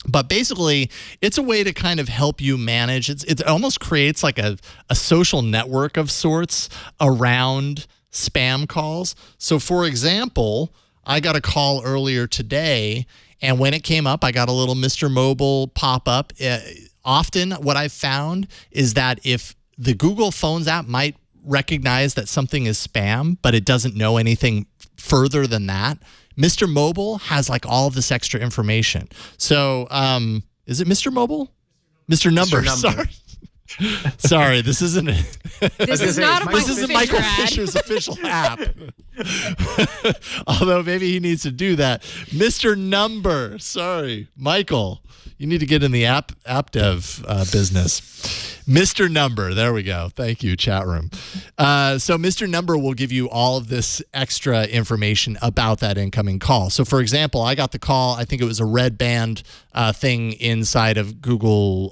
But basically, it's a way to kind of help you manage. It almost creates like a social network of sorts around spam calls. So, for example, I got a call earlier today, and when it came up, I got a little Mr. Mobile pop-up. Often what I've found is that if the Google Phones app might recognize that something is spam, but it doesn't know anything further than that, Mr. Mobile has like all of this extra information. So, is it Mr. Mobile? Mr. Number. Mr. Number. Sorry, this isn't. This is not a This isn't Michael ad. Fisher's official app. Although maybe he needs to do that. Mr. Number. Sorry, Michael. You need to get in the app dev business. Mr. Number. There we go. Thank you, chat room. So Mr. Number will give you all of this extra information about that incoming call. So, for example, I got the call. I think it was a red band thing inside of Google,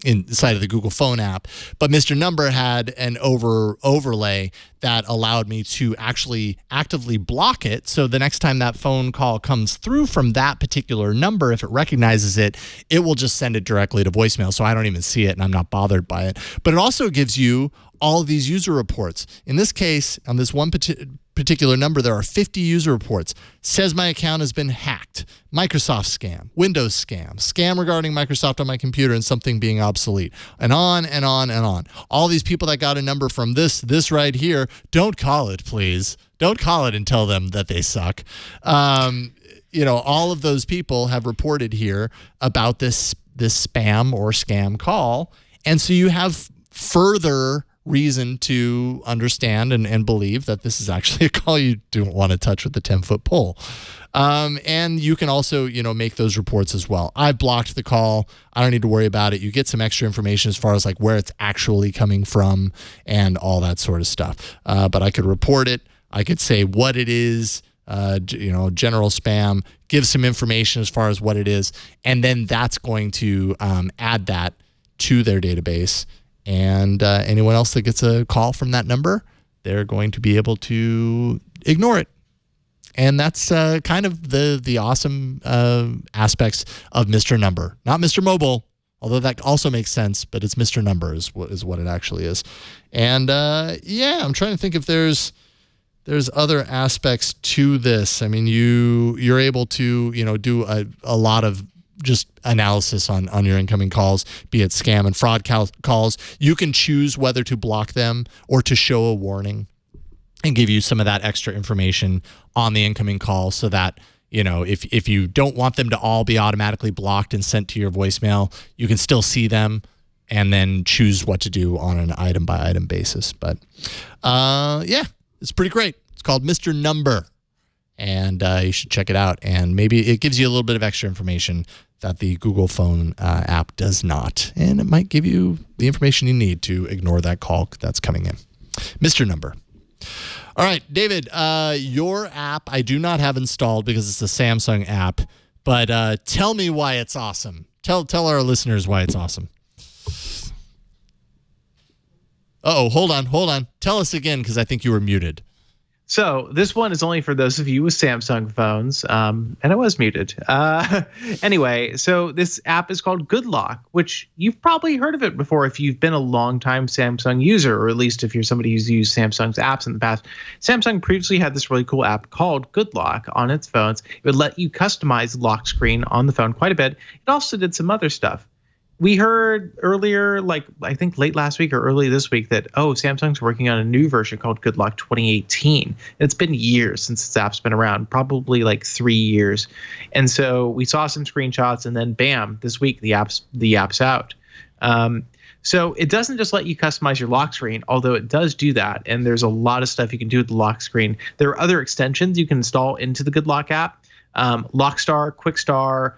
inside of the Google phone app. But Mr. Number had an overlay that allowed me to actually actively block it. So the next time that phone call comes through from that particular number, if it recognizes it, it will just send it directly to voicemail. So I don't even see it and I'm not bothered by it. But it also gives you all of these user reports. In this case, on this one particular number, there are 50 user reports. Says my account has been hacked. Microsoft scam, Windows scam regarding Microsoft on my computer and something being obsolete, and on and on and on. All these people that got a number from this right here, don't call it, please. Don't call it and tell them that they suck. All of those people have reported here about this spam or scam call. And so you have further reason to understand and believe that this is actually a call you don't want to touch with a 10-foot pole. And you can also, make those reports as well. I blocked the call. I don't need to worry about it. You get some extra information as far as like where it's actually coming from and all that sort of stuff. But I could report it. I could say what it is, general spam, give some information as far as what it is. And then that's going to add that to their database. And anyone else that gets a call from that number, they're going to be able to ignore it. And that's kind of the awesome aspects of Mr. Number. Not Mr. Mobile, although that also makes sense, but it's Mr. Number is what it actually is. And I'm trying to think if there's other aspects to this. I mean, you're able to, do a lot of just analysis on your incoming calls, be it scam and fraud calls. You can choose whether to block them or to show a warning and give you some of that extra information on the incoming call so that, if you don't want them to all be automatically blocked and sent to your voicemail, you can still see them and then choose what to do on an item by item basis. But it's pretty great. It's called Mr. Number. And you should check it out. And maybe it gives you a little bit of extra information that the Google phone app does not. And it might give you the information you need to ignore that call that's coming in. Mr. Number. All right, David, your app I do not have installed because it's a Samsung app. But tell me why it's awesome. Tell our listeners why it's awesome. Uh-oh, hold on. Tell us again because I think you were muted. So this one is only for those of you with Samsung phones, and I was muted. Anyway, so this app is called Good Lock, which you've probably heard of it before if you've been a long-time Samsung user, or at least if you're somebody who's used Samsung's apps in the past. Samsung previously had this really cool app called Good Lock on its phones. It would let you customize the lock screen on the phone quite a bit. It also did some other stuff. We heard earlier, like I think late last week or early this week, that, Samsung's working on a new version called Good Lock 2018. It's been years since this app's been around, probably like 3 years. And so we saw some screenshots, and then bam, this week the app's out. So it doesn't just let you customize your lock screen, although it does do that. And there's a lot of stuff you can do with the lock screen. There are other extensions you can install into the Good Lock app. Lockstar, Quickstar,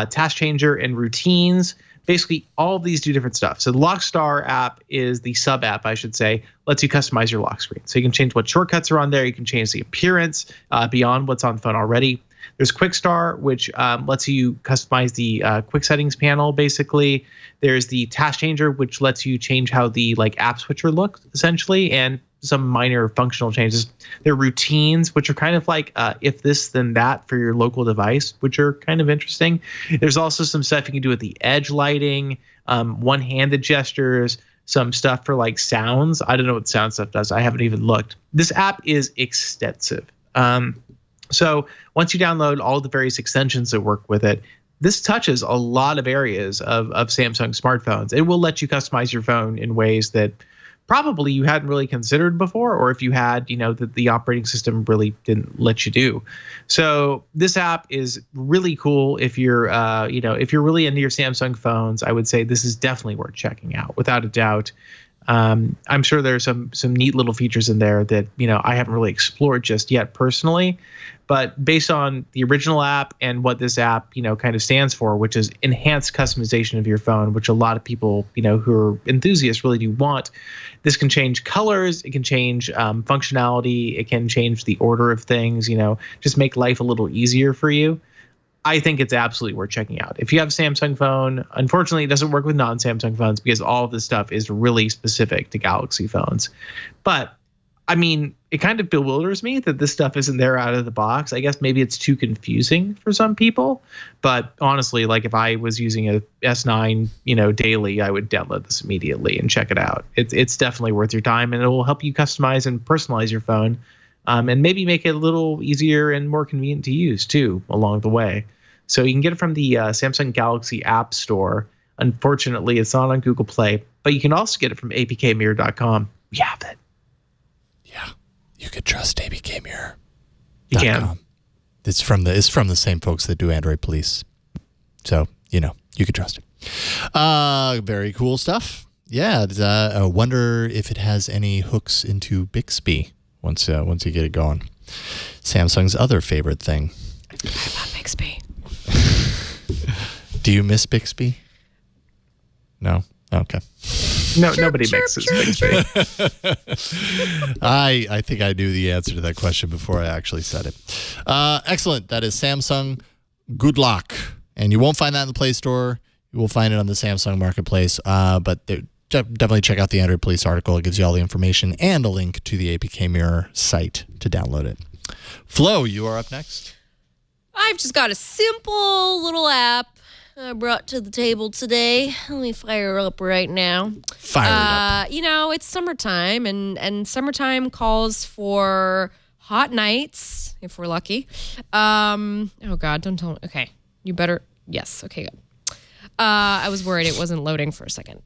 Task Changer, and Routines. Basically, all of these do different stuff. So the Lockstar app is the sub app, I should say, lets you customize your lock screen. So you can change what shortcuts are on there. You can change the appearance beyond what's on the phone already. There's Quickstar, which lets you customize the quick settings panel, basically. There's the Task Changer, which lets you change how the app switcher looks, essentially, and some minor functional changes. There are Routines, which are kind of like if this, then that for your local device, which are kind of interesting. There's also some stuff you can do with the edge lighting, one-handed gestures, some stuff for sounds. I don't know what sound stuff does. I haven't even looked. This app is extensive. So once you download all the various extensions that work with it, this touches a lot of areas of Samsung smartphones. It will let you customize your phone in ways that probably you hadn't really considered before, or if you had, that the operating system really didn't let you do. So this app is really cool. If you're, if you're really into your Samsung phones, I would say this is definitely worth checking out, without a doubt. I'm sure there's some neat little features in there that, I haven't really explored just yet personally, but based on the original app and what this app, kind of stands for, which is enhanced customization of your phone, which a lot of people, who are enthusiasts really do want. This can change colors. It can change functionality. It can change the order of things, just make life a little easier for you. I think it's absolutely worth checking out. If you have a Samsung phone, unfortunately, it doesn't work with non-Samsung phones because all of this stuff is really specific to Galaxy phones. But, I mean, it kind of bewilders me that this stuff isn't there out of the box. I guess maybe it's too confusing for some people. But honestly, if I was using a S9, daily, I would download this immediately and check it out. It's definitely worth your time, and it will help you customize and personalize your phone. And maybe make it a little easier and more convenient to use, too, along the way. So you can get it from the Samsung Galaxy App Store. Unfortunately, it's not on Google Play, but you can also get it from apkmirror.com. We have it. Yeah, you could trust APKmirror. You can. It's from the same folks that do Android Police. So, you could trust it. Very cool stuff. Yeah, I wonder if it has any hooks into Bixby. Once you get it going. Samsung's other favorite thing. I forgot about Bixby. Do you miss Bixby? No? Okay. No, nobody mixes Bixby. I think I knew the answer to that question before I actually said it. Excellent. That is Samsung Good Lock. And you won't find that in the Play Store. You will find it on the Samsung Marketplace. But definitely check out the Android Police article. It gives you all the information and a link to the APKmirror site to download it. Flo, you are up next. I've just got a simple little app I brought to the table today. Let me fire it up right now. Fire it up. It's summertime, and summertime calls for hot nights, if we're lucky. Oh, God, don't tell me. Okay, you better. Yes, okay, good. I was worried it wasn't loading for a second.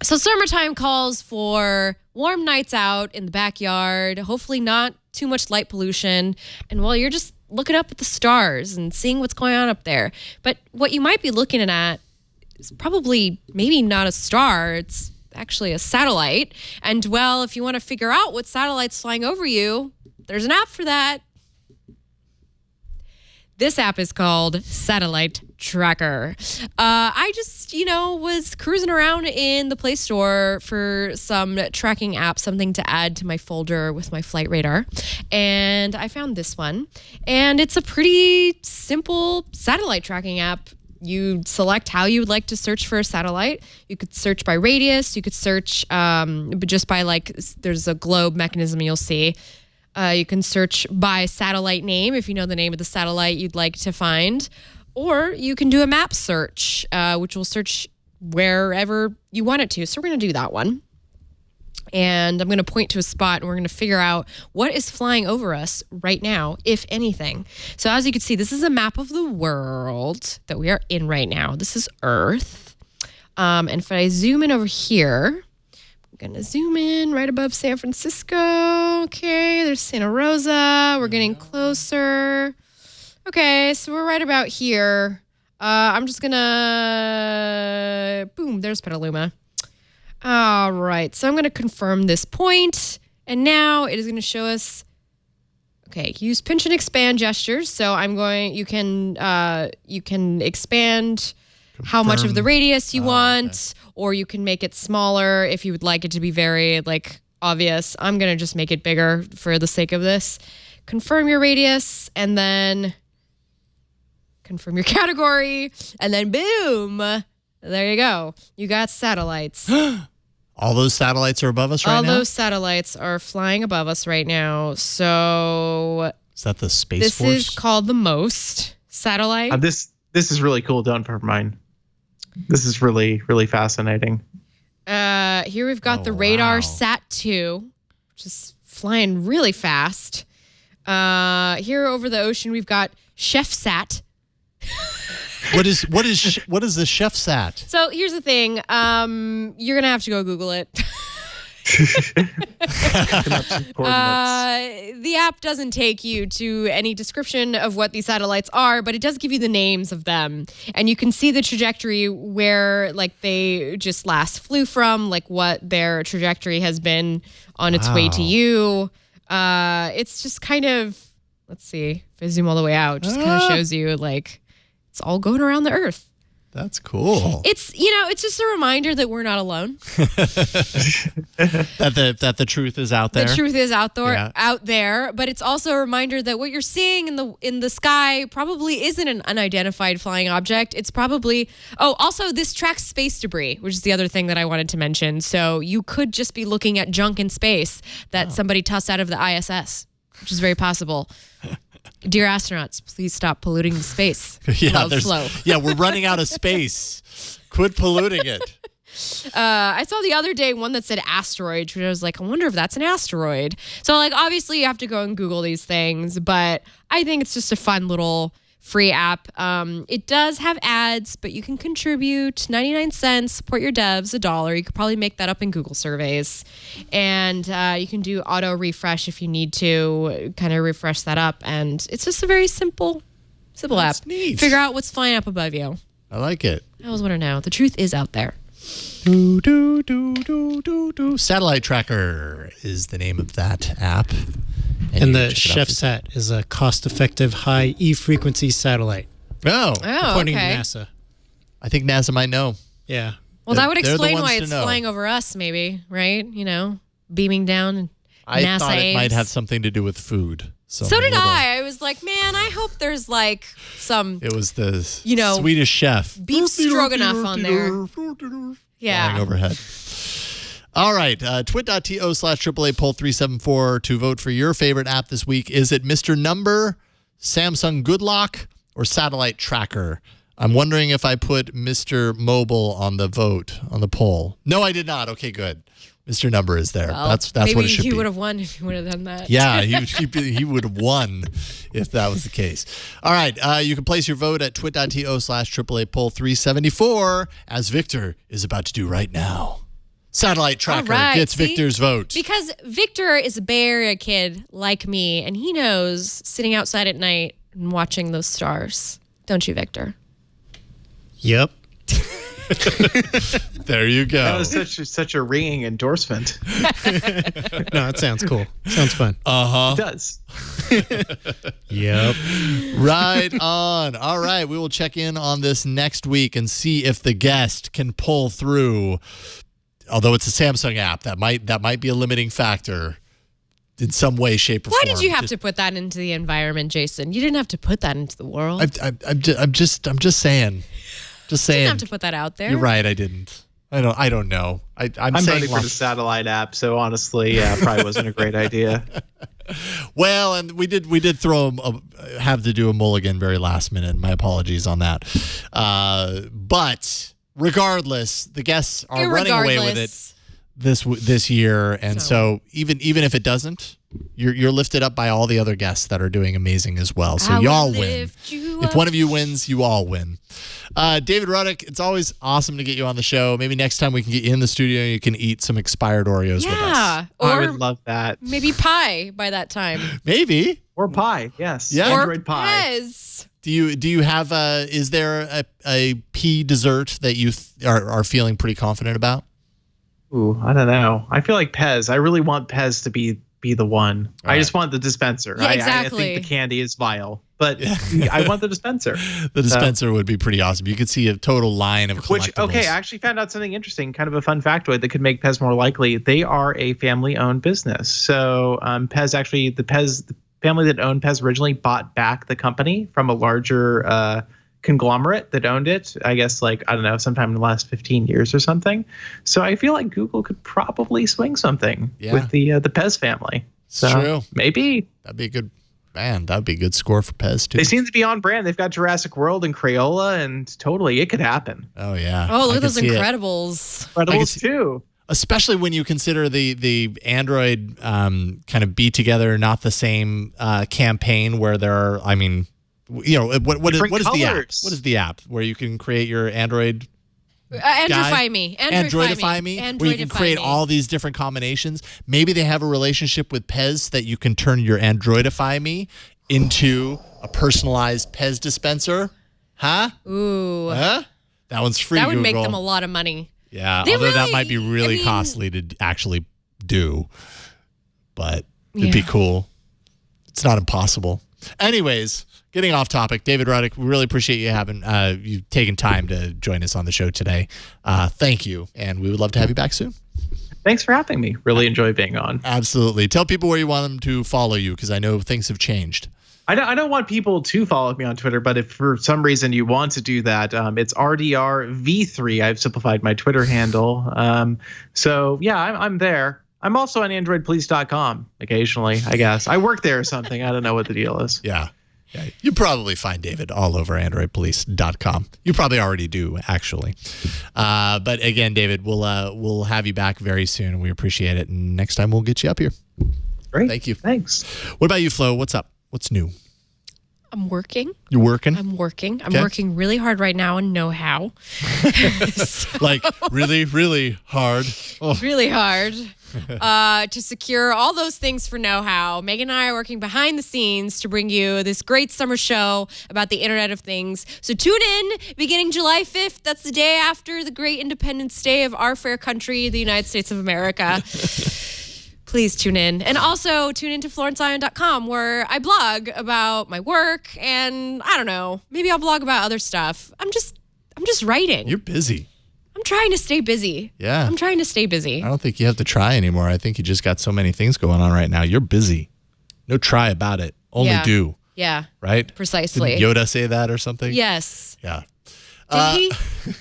So summertime calls for warm nights out in the backyard, hopefully not too much light pollution, and while you're just looking up at the stars and seeing what's going on up there. But what you might be looking at is probably maybe not a star, it's actually a satellite. And well, if you want to figure out what satellite's flying over you, there's an app for that. This app is called Satellite Tracker. I just, was cruising around in the Play Store for some tracking app, something to add to my folder with my flight radar. And I found this one. And it's a pretty simple satellite tracking app. You select how you would like to search for a satellite. You could search by radius. You could search just by there's a globe mechanism you'll see. You can search by satellite name if you know the name of the satellite you'd like to find. Or you can do a map search, which will search wherever you want it to. So we're going to do that one. And I'm going to point to a spot and we're going to figure out what is flying over us right now, if anything. So as you can see, this is a map of the world that we are in right now. This is Earth. And if I zoom in over here, I'm going to zoom in right above San Francisco. Okay, there's Santa Rosa. We're getting closer. Okay, so we're right about here. I'm just going to... Boom, there's Petaluma. All right, so I'm going to confirm this point, and now it is going to show us. Okay, use pinch and expand gestures. So you can expand how much of the radius you want, or you can make it smaller if you would like it to be very obvious. I'm going to just make it bigger for the sake of this. Confirm your radius, and then confirm your category, and then boom. There you go. You got satellites. All those satellites are above us right now? All those satellites are flying above us right now. So... Is that the Space Force? This is called the MOST satellite. This is really cool. Don't never mind. This is really, really fascinating. Here we've got the radar Sat-2, which is flying really fast. Here over the ocean, we've got ChefSat. What is the ChefSat? So here's the thing. You're gonna have to go Google it. The app doesn't take you to any description of what these satellites are, but it does give you the names of them, and you can see the trajectory where they just last flew from, what their trajectory has been on its way to you. It's just kind of, let's see if I zoom all the way out, just kind of shows you it's all going around the Earth. That's cool. It's it's just a reminder that we're not alone. that the truth is out there. The truth is out there, but it's also a reminder that what you're seeing in the sky probably isn't an unidentified flying object. It's probably also this tracks space debris, which is the other thing that I wanted to mention. So you could just be looking at junk in space that somebody tossed out of the ISS, which is very possible. Dear astronauts, please stop polluting the space. We're running out of space. Quit polluting it. I saw the other day one that said asteroid, which I was like, I wonder if that's an asteroid. So obviously you have to go and Google these things, but I think it's just a fun little free app. It does have ads, but you can contribute 99 cents, support your devs, $1. You could probably make that up in Google surveys. And you can do auto refresh if you need to kind of refresh that up. And it's just a very simple app. Neat. Figure out what's flying up above you. I like it. I always want to know. The truth is out there. Satellite Tracker is the name of that app. And the ChefSat is a cost-effective, high E-frequency satellite, according to NASA. I think NASA might know. Yeah. Well, that would explain why it's flying over us, maybe, right? Beaming down. I NASA thought it aids. might have something to do with food. So did I. I was like, man, I hope there's some. It was the Swedish chef. Beef stroganoff on there. Yeah. Flying overhead. All right, twit.to/AAA poll 374 to vote for your favorite app this week. Is it Mr. Number, Samsung Good Lock, or Satellite Tracker? I'm wondering if I put Mr. Mobile on the vote, on the poll. No, I did not. Okay, good. Mr. Number is there. Well, that's what it should be. Maybe he would have won if he would have done that. Yeah, he would have won if that was the case. All right, you can place your vote at twit.to/AAA poll 374, as Victor is about to do right now. Satellite Tracker gets Victor's vote. Because Victor is a Bay Area kid like me, and he knows sitting outside at night and watching those stars. Don't you, Victor? Yep. There you go. That was such a ringing endorsement. No, it sounds cool. Sounds fun. It does. Yep. Right on. All right, we will check in on this next week and see if the guest can pull through. Although it's a Samsung app, that might be a limiting factor in some way, shape, or form. Why did you have to put that into the environment, Jason? You didn't have to put that into the world. I'm just saying. Just saying. You didn't have to put that out there. You're right. I didn't. I don't know. I'm saying voting for the satellite app, so honestly, yeah, probably wasn't a great idea. Well, and we did throw have to do a mulligan very last minute. My apologies on that. But regardless, the guests are running away with it this year, and so even if it doesn't, you're lifted up by all the other guests that are doing amazing as well. So y'all win. If one of you wins, you all win. David Ruddick, it's always awesome to get you on the show. Maybe next time we can get you in the studio and you can eat some expired Oreos with us. Yeah, I would love that. Maybe pie by that time. Maybe. Or pie, yes. Yeah. Android pie. Yes. Do you have is there a pea dessert that you are feeling pretty confident about? Ooh, I don't know. I feel like Pez. I really want Pez to be the one. Right. I just want the dispenser. Yeah, I exactly. think the candy is vile, but I want the dispenser. The dispenser would be pretty awesome. You could see a total line of collectibles. Okay, I actually found out something interesting, kind of a fun factoid that could make Pez more likely. They are a family-owned business. So Pez actually, the family that owned Pez originally bought back the company from a larger conglomerate that owned it, I guess, like, I don't know, sometime in the last 15 years or something. So I feel like Google could probably swing something with the Pez family. So true. Maybe. That'd be a good, man, that'd be a good score for Pez, too. They seem to be on brand. They've got Jurassic World and Crayola, and totally, it could happen. Oh, yeah. Oh, look I at those could see it. Incredibles. Incredibles, too. Especially when you consider the Android kind of be together, not the same campaign where there are, I mean, you know, what is the app? What is the app where you can create your Android? Androidify me. Androidify me. Where you can create all these different combinations. Maybe they have a relationship with Pez that you can turn your Androidify me into a personalized Pez dispenser. Huh? Ooh. Huh? That one's free. That would Google. make them a lot of money. Yeah, They although that really- might be really I mean- costly to actually do, but it'd be cool. It's not impossible. Anyways, getting off topic, David Ruddick, we really appreciate you having you taking time to join us on the show today. Thank you, and we would love to have you back soon. Thanks for having me. Really enjoy being on. Absolutely. Tell people where you want them to follow you, because I know things have changed. I don't want people to follow me on Twitter, but if for some reason you want to do that, it's RDRV3. I've simplified my Twitter handle. So yeah, I'm there. I'm also on AndroidPolice.com occasionally, I guess. I work there or something. I don't know what the deal is. Yeah. You probably find David all over AndroidPolice.com. You probably already do, actually. But again, David, we'll have you back very soon, and we appreciate it. And next time we'll get you up here. Great. Thank you. Thanks. What about you, Flo? What's up? What's new? I'm working. You working? I'm working. I'm Okay. working really hard right now and know how. Like really, really hard. Oh. Really hard to secure all those things for know-how. Megan and I are working behind the scenes to bring you this great summer show about the Internet of Things. So tune in beginning July 5th. That's the day after the great Independence Day of our fair country, the United States of America. Please tune in. And also tune into FlorenceIon.com, where I blog about my work, and I don't know, maybe I'll blog about other stuff. I'm just writing. You're busy. I'm trying to stay busy. Yeah. I'm trying to stay busy. I don't think you have to try anymore. I think you just got so many things going on right now. You're busy. No try about it. Only Yeah. do. Yeah. Right? Precisely. Didn't Yoda say that or something? Yes. Yeah. Did he?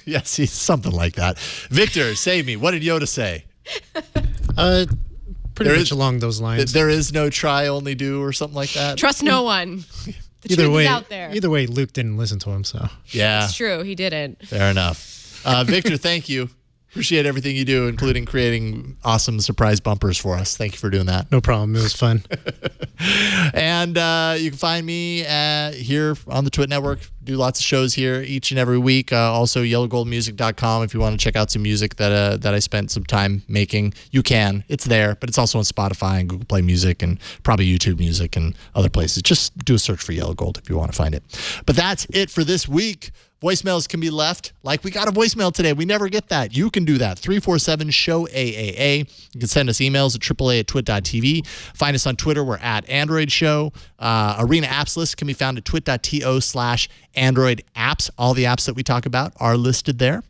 Yes, something like that. Victor, save me. What did Yoda say? Pretty much along those lines. There is no try, only do, or something like that. Trust no one. The Either truth way, is out there. either way, Luke didn't listen to him, so Yeah. It's true. He didn't. Fair enough. Victor, thank you. Appreciate everything you do, including creating awesome surprise bumpers for us. Thank you for doing that. no problem. It was fun. And you can find me here on the Twit Network. Do lots of shows here each and every week. Also, yellowgoldmusic.com if you want to check out some music that I spent some time making. You can. It's there, but it's also on Spotify and Google Play Music and probably YouTube Music and other places. Just do a search for Yellow Gold if you want to find it. But that's it for this week. Voicemails can be left. Like we got a voicemail today. We never get that. You can do that. 347-SHOW-AAA. You can send us emails at AAA@twit.tv. Find us on Twitter. We're at Android Show. Arena Apps List can be found at twit.to/Android Apps. All the apps that we talk about are listed there.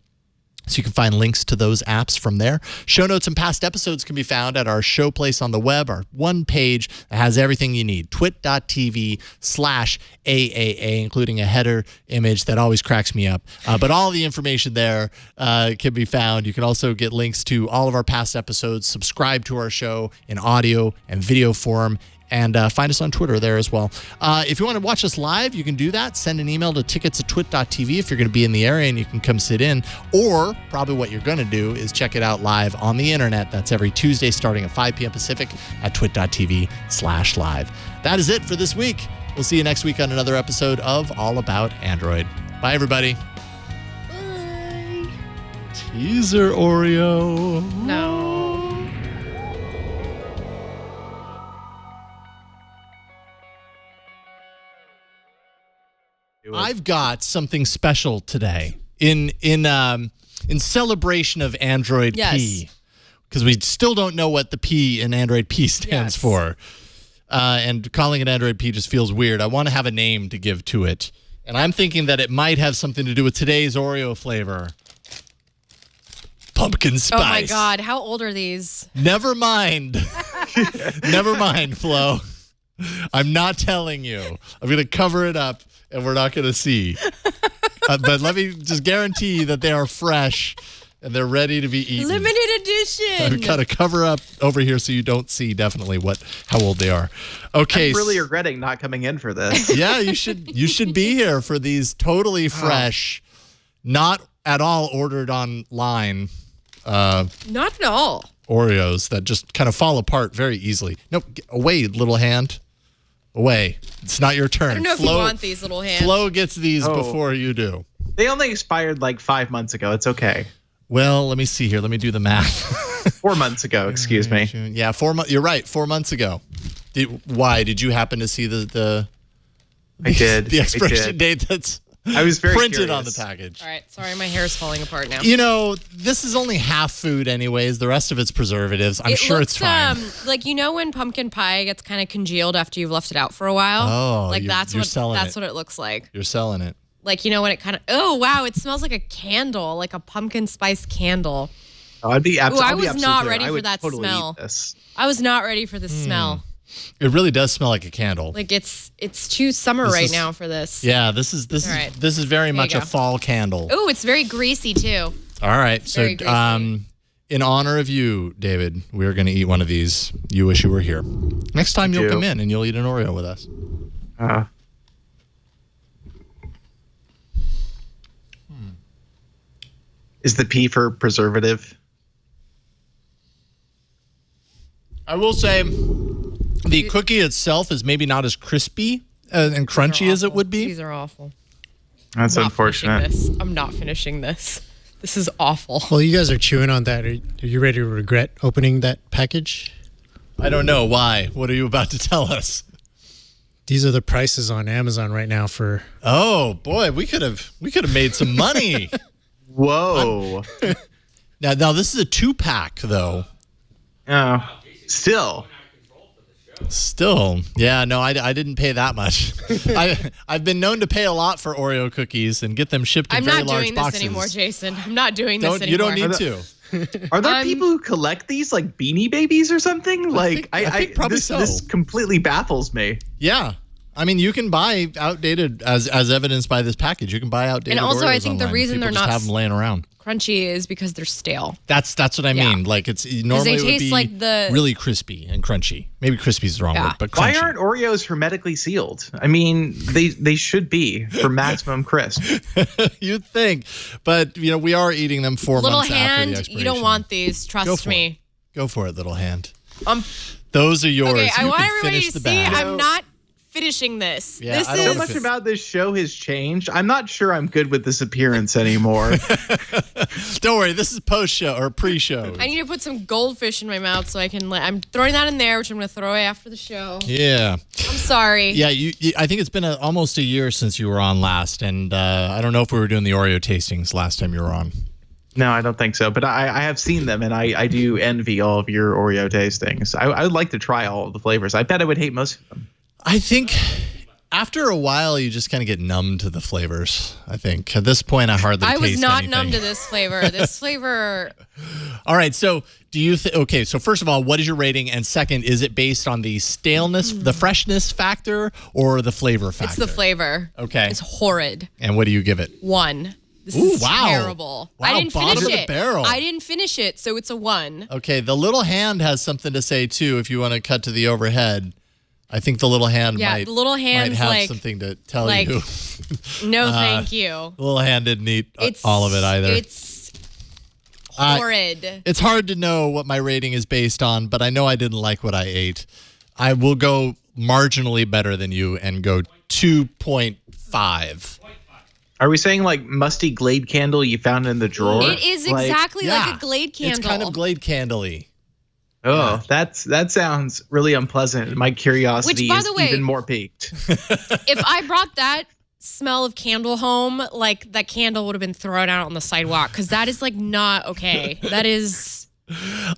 So you can find links to those apps from there. Show notes and past episodes can be found at our show place on the web, our one page that has everything you need, twit.tv/AAA, including a header image that always cracks me up. But all the information there can be found. You can also get links to all of our past episodes, subscribe to our show in audio and video form And find us on Twitter there as well. If you want to watch us live, you can do that. Send an email to tickets@twit.tv if you're going to be in the area and you can come sit in. Or probably what you're going to do is check it out live on the internet. That's every Tuesday starting at 5 p.m. Pacific at twit.tv/live. That is it for this week. We'll see you next week on another episode of All About Android. Bye, everybody. Bye. Teaser Oreo. No. I've got something special today in celebration of Android P, because we still don't know what the P in Android P stands for, and calling it Android P just feels weird. I want to have a name to give to it, and I'm thinking that it might have something to do with today's Oreo flavor. Pumpkin spice. Oh my God, how old are these? Never mind. Never mind, Flo. I'm not telling you. I'm going to cover it up. And we're not going to see. But let me just guarantee that they are fresh and they're ready to be eaten. Limited edition. I've got to cover up over here so you don't see definitely how old they are. Okay. I'm really regretting not coming in for this. Yeah, you should be here for these totally fresh, not at all ordered online. Not at all. Oreos that just kind of fall apart very easily. Nope, away, little hand. Away. It's not your turn. I don't know if you want these little hands. Flo gets these before you do. They only expired like 5 months ago. It's okay. Well, let me see here. Let me do the math. 4 months ago, excuse me. Yeah, 4 months. You're right. 4 months ago. Why? Did you happen to see the I did. The expiration date that's I was very printed curious on the package. All right. Sorry, my hair is falling apart now. You know, this is only half food anyways. The rest of it's preservatives. I'm sure it's fine. Like, you know when pumpkin pie gets kind of congealed after you've left it out for a while? Oh, like you're selling that's it. what it looks like. You're selling it. Like, you know when it kind of, oh wow, it smells like a candle, like a pumpkin spice candle. Oh, I'd be absolutely. I was not ready I for would that totally smell. eat this. I was not ready for the smell. It really does smell like a candle. Like it's too summer right now for this. Yeah, this is right. this is very much a fall candle. Oh, it's very greasy too. All right, Very so greasy. in honor of you, David, we're going to eat one of these. You wish you were here. Next time you'll come in and you'll eat an Oreo with us. Is the P for preservative? I will say the cookie itself is maybe not as crispy and crunchy as it would be. These are awful. That's unfortunate. I'm not finishing this. This is awful. Well, you guys are chewing on that. Are you ready to regret opening that package? I don't know why. What are you about to tell us? These are the prices on Amazon right now for. Oh boy, we could have made some money. Whoa. Now this is a 2-pack though. Oh, still. Yeah, no, I didn't pay that much. I've been known to pay a lot for Oreo cookies and get them shipped in very large boxes. I'm not doing this anymore, Jason. I'm not doing this anymore. You don't need to. Are there people who collect these like Beanie Babies or something? I think probably so. This completely baffles me. Yeah. I mean, you can buy outdated, as evidenced by this package. You can buy outdated. And also, Oreos I think online. the reason People they're just not have them laying around crunchy is because they're stale. That's what I mean. Like it's normally it would taste be like really crispy and crunchy. Maybe crispy is the wrong word, but crunchy. Why aren't Oreos hermetically sealed? I mean, they should be for maximum crisp. You'd think, but we are eating them 4 Little months after the hand, expiration. you don't want these. Trust me. Go for it, little hand. Those are yours. Okay, I You want can everybody finish to the see bag. I'm not finishing this. Yeah, this I don't So is much about this show has changed. I'm not sure I'm good with this appearance anymore. Don't worry, this is post-show or pre-show. I need to put some goldfish in my mouth so I can I'm throwing that in there, which I'm going to throw away after the show. Yeah. I'm sorry. Yeah, I think it's been almost a year since you were on last, and I don't know if we were doing the Oreo tastings last time you were on. No, I don't think so. But I have seen them, and I do envy all of your Oreo tastings. I would like to try all of the flavors. I bet I would hate most of them. I think after a while, you just kind of get numb to the flavors. I think at this point, I hardly taste was not anything. numb to this flavor. This flavor. All right. So do you okay. So first of all, what is your rating? And second, is it based on the staleness, the freshness factor, or the flavor factor? It's the flavor. Okay. It's horrid. And what do you give it? 1. This is wow. terrible. Wow, I didn't bottom finish of the it. barrel. I didn't finish it, so it's a 1. Okay. The little hand has something to say too. If you want to cut to the overhead. I think the little hand Yeah, might, the little might hand's have like- something to tell like, you. No, no, thank you. The little hand didn't eat all of it either. It's horrid. It's hard to know what my rating is based on, but I know I didn't like what I ate. I will go marginally better than you and go 2.5. Are we saying like musty Glade candle you found in the drawer? It is exactly like a Glade candle. It's kind of Glade candle-y. Oh, that sounds really unpleasant. My curiosity By is the way- even more piqued. If I brought that smell of candle home, like that candle would have been thrown out on the sidewalk because that is like not okay. That is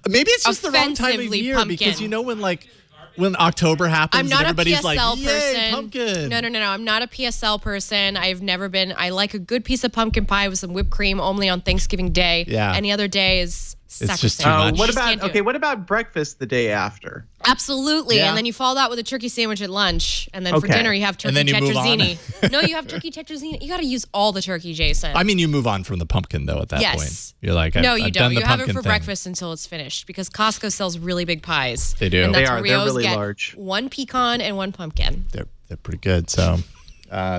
Maybe it's just the wrong time of offensively year pumpkin. because you know when October happens, I'm not and a everybody's PSL like, "Yay, person. pumpkin!" No. I'm not a PSL person. I've never been. I like a good piece of pumpkin pie with some whipped cream only on Thanksgiving Day. Yeah. Any other day is It's just sacrosanct. too much. What Just can't about do it. what about breakfast the day after? Absolutely. Yeah. And then you follow that with a turkey sandwich at lunch. And then for Okay. dinner, you have turkey And then you move on. tetrazzini. No, you have turkey tetrazzini. You got to use all the turkey, Jason. I mean, you move on from the pumpkin though at that Yes. point. You're like, no, I've you done don't. the You have it pumpkin for thing. breakfast until it's finished because Costco sells really big pies. They do. And that's They are. where They're we always really get large. one pecan and one pumpkin. They're pretty good. So,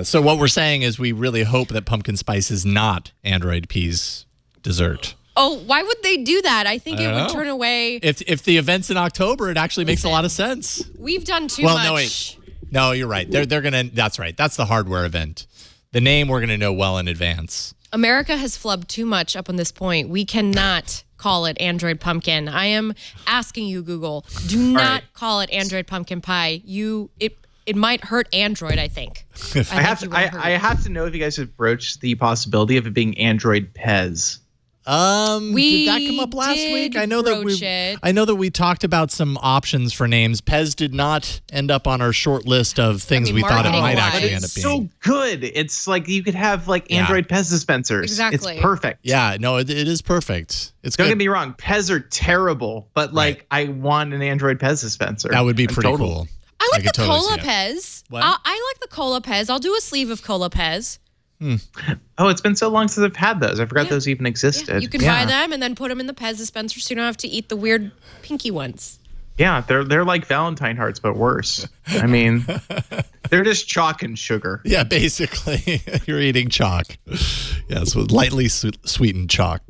so what we're saying is we really hope that pumpkin spice is not Android P's dessert. Oh, why would they do that? I think I it don't would know. turn away. If the event's in October, it actually makes a lot of sense. We've done too Well, much. no, wait. No, you're right. They're gonna. That's right. That's the hardware event. The name we're gonna know well in advance. America has flubbed too much up on this point. We cannot call it Android Pumpkin. I am asking you, Google, do not right. call it Android Pumpkin Pie. It might hurt Android, I think. I have to know if you guys have broached the possibility of it being Android Pez. We did that come up last did week? I know broach it. I know that we talked about some options for names. Pez did not end up on our short list of things we thought it might marketing-wise. actually end up being. So good. It's like you could have like Yeah. Android Pez dispensers. Exactly. It's perfect. Yeah, no, it is perfect. It's Don't good. get me wrong. Pez are terrible, but like I want an Android Pez dispenser. That would be I'm pretty total. cool. I like could the totally Cola see it. Pez. What? I like the Cola Pez. I'll do a sleeve of Cola Pez. Oh, it's been so long since I've had those. I forgot those even existed. You can buy them and then put them in the Pez dispenser so you don't have to eat the weird pinky ones. Yeah, they're like Valentine hearts, but worse. I mean, they're just chalk and sugar. Yeah, basically, you're eating chalk. Yes, with lightly sweetened chalk.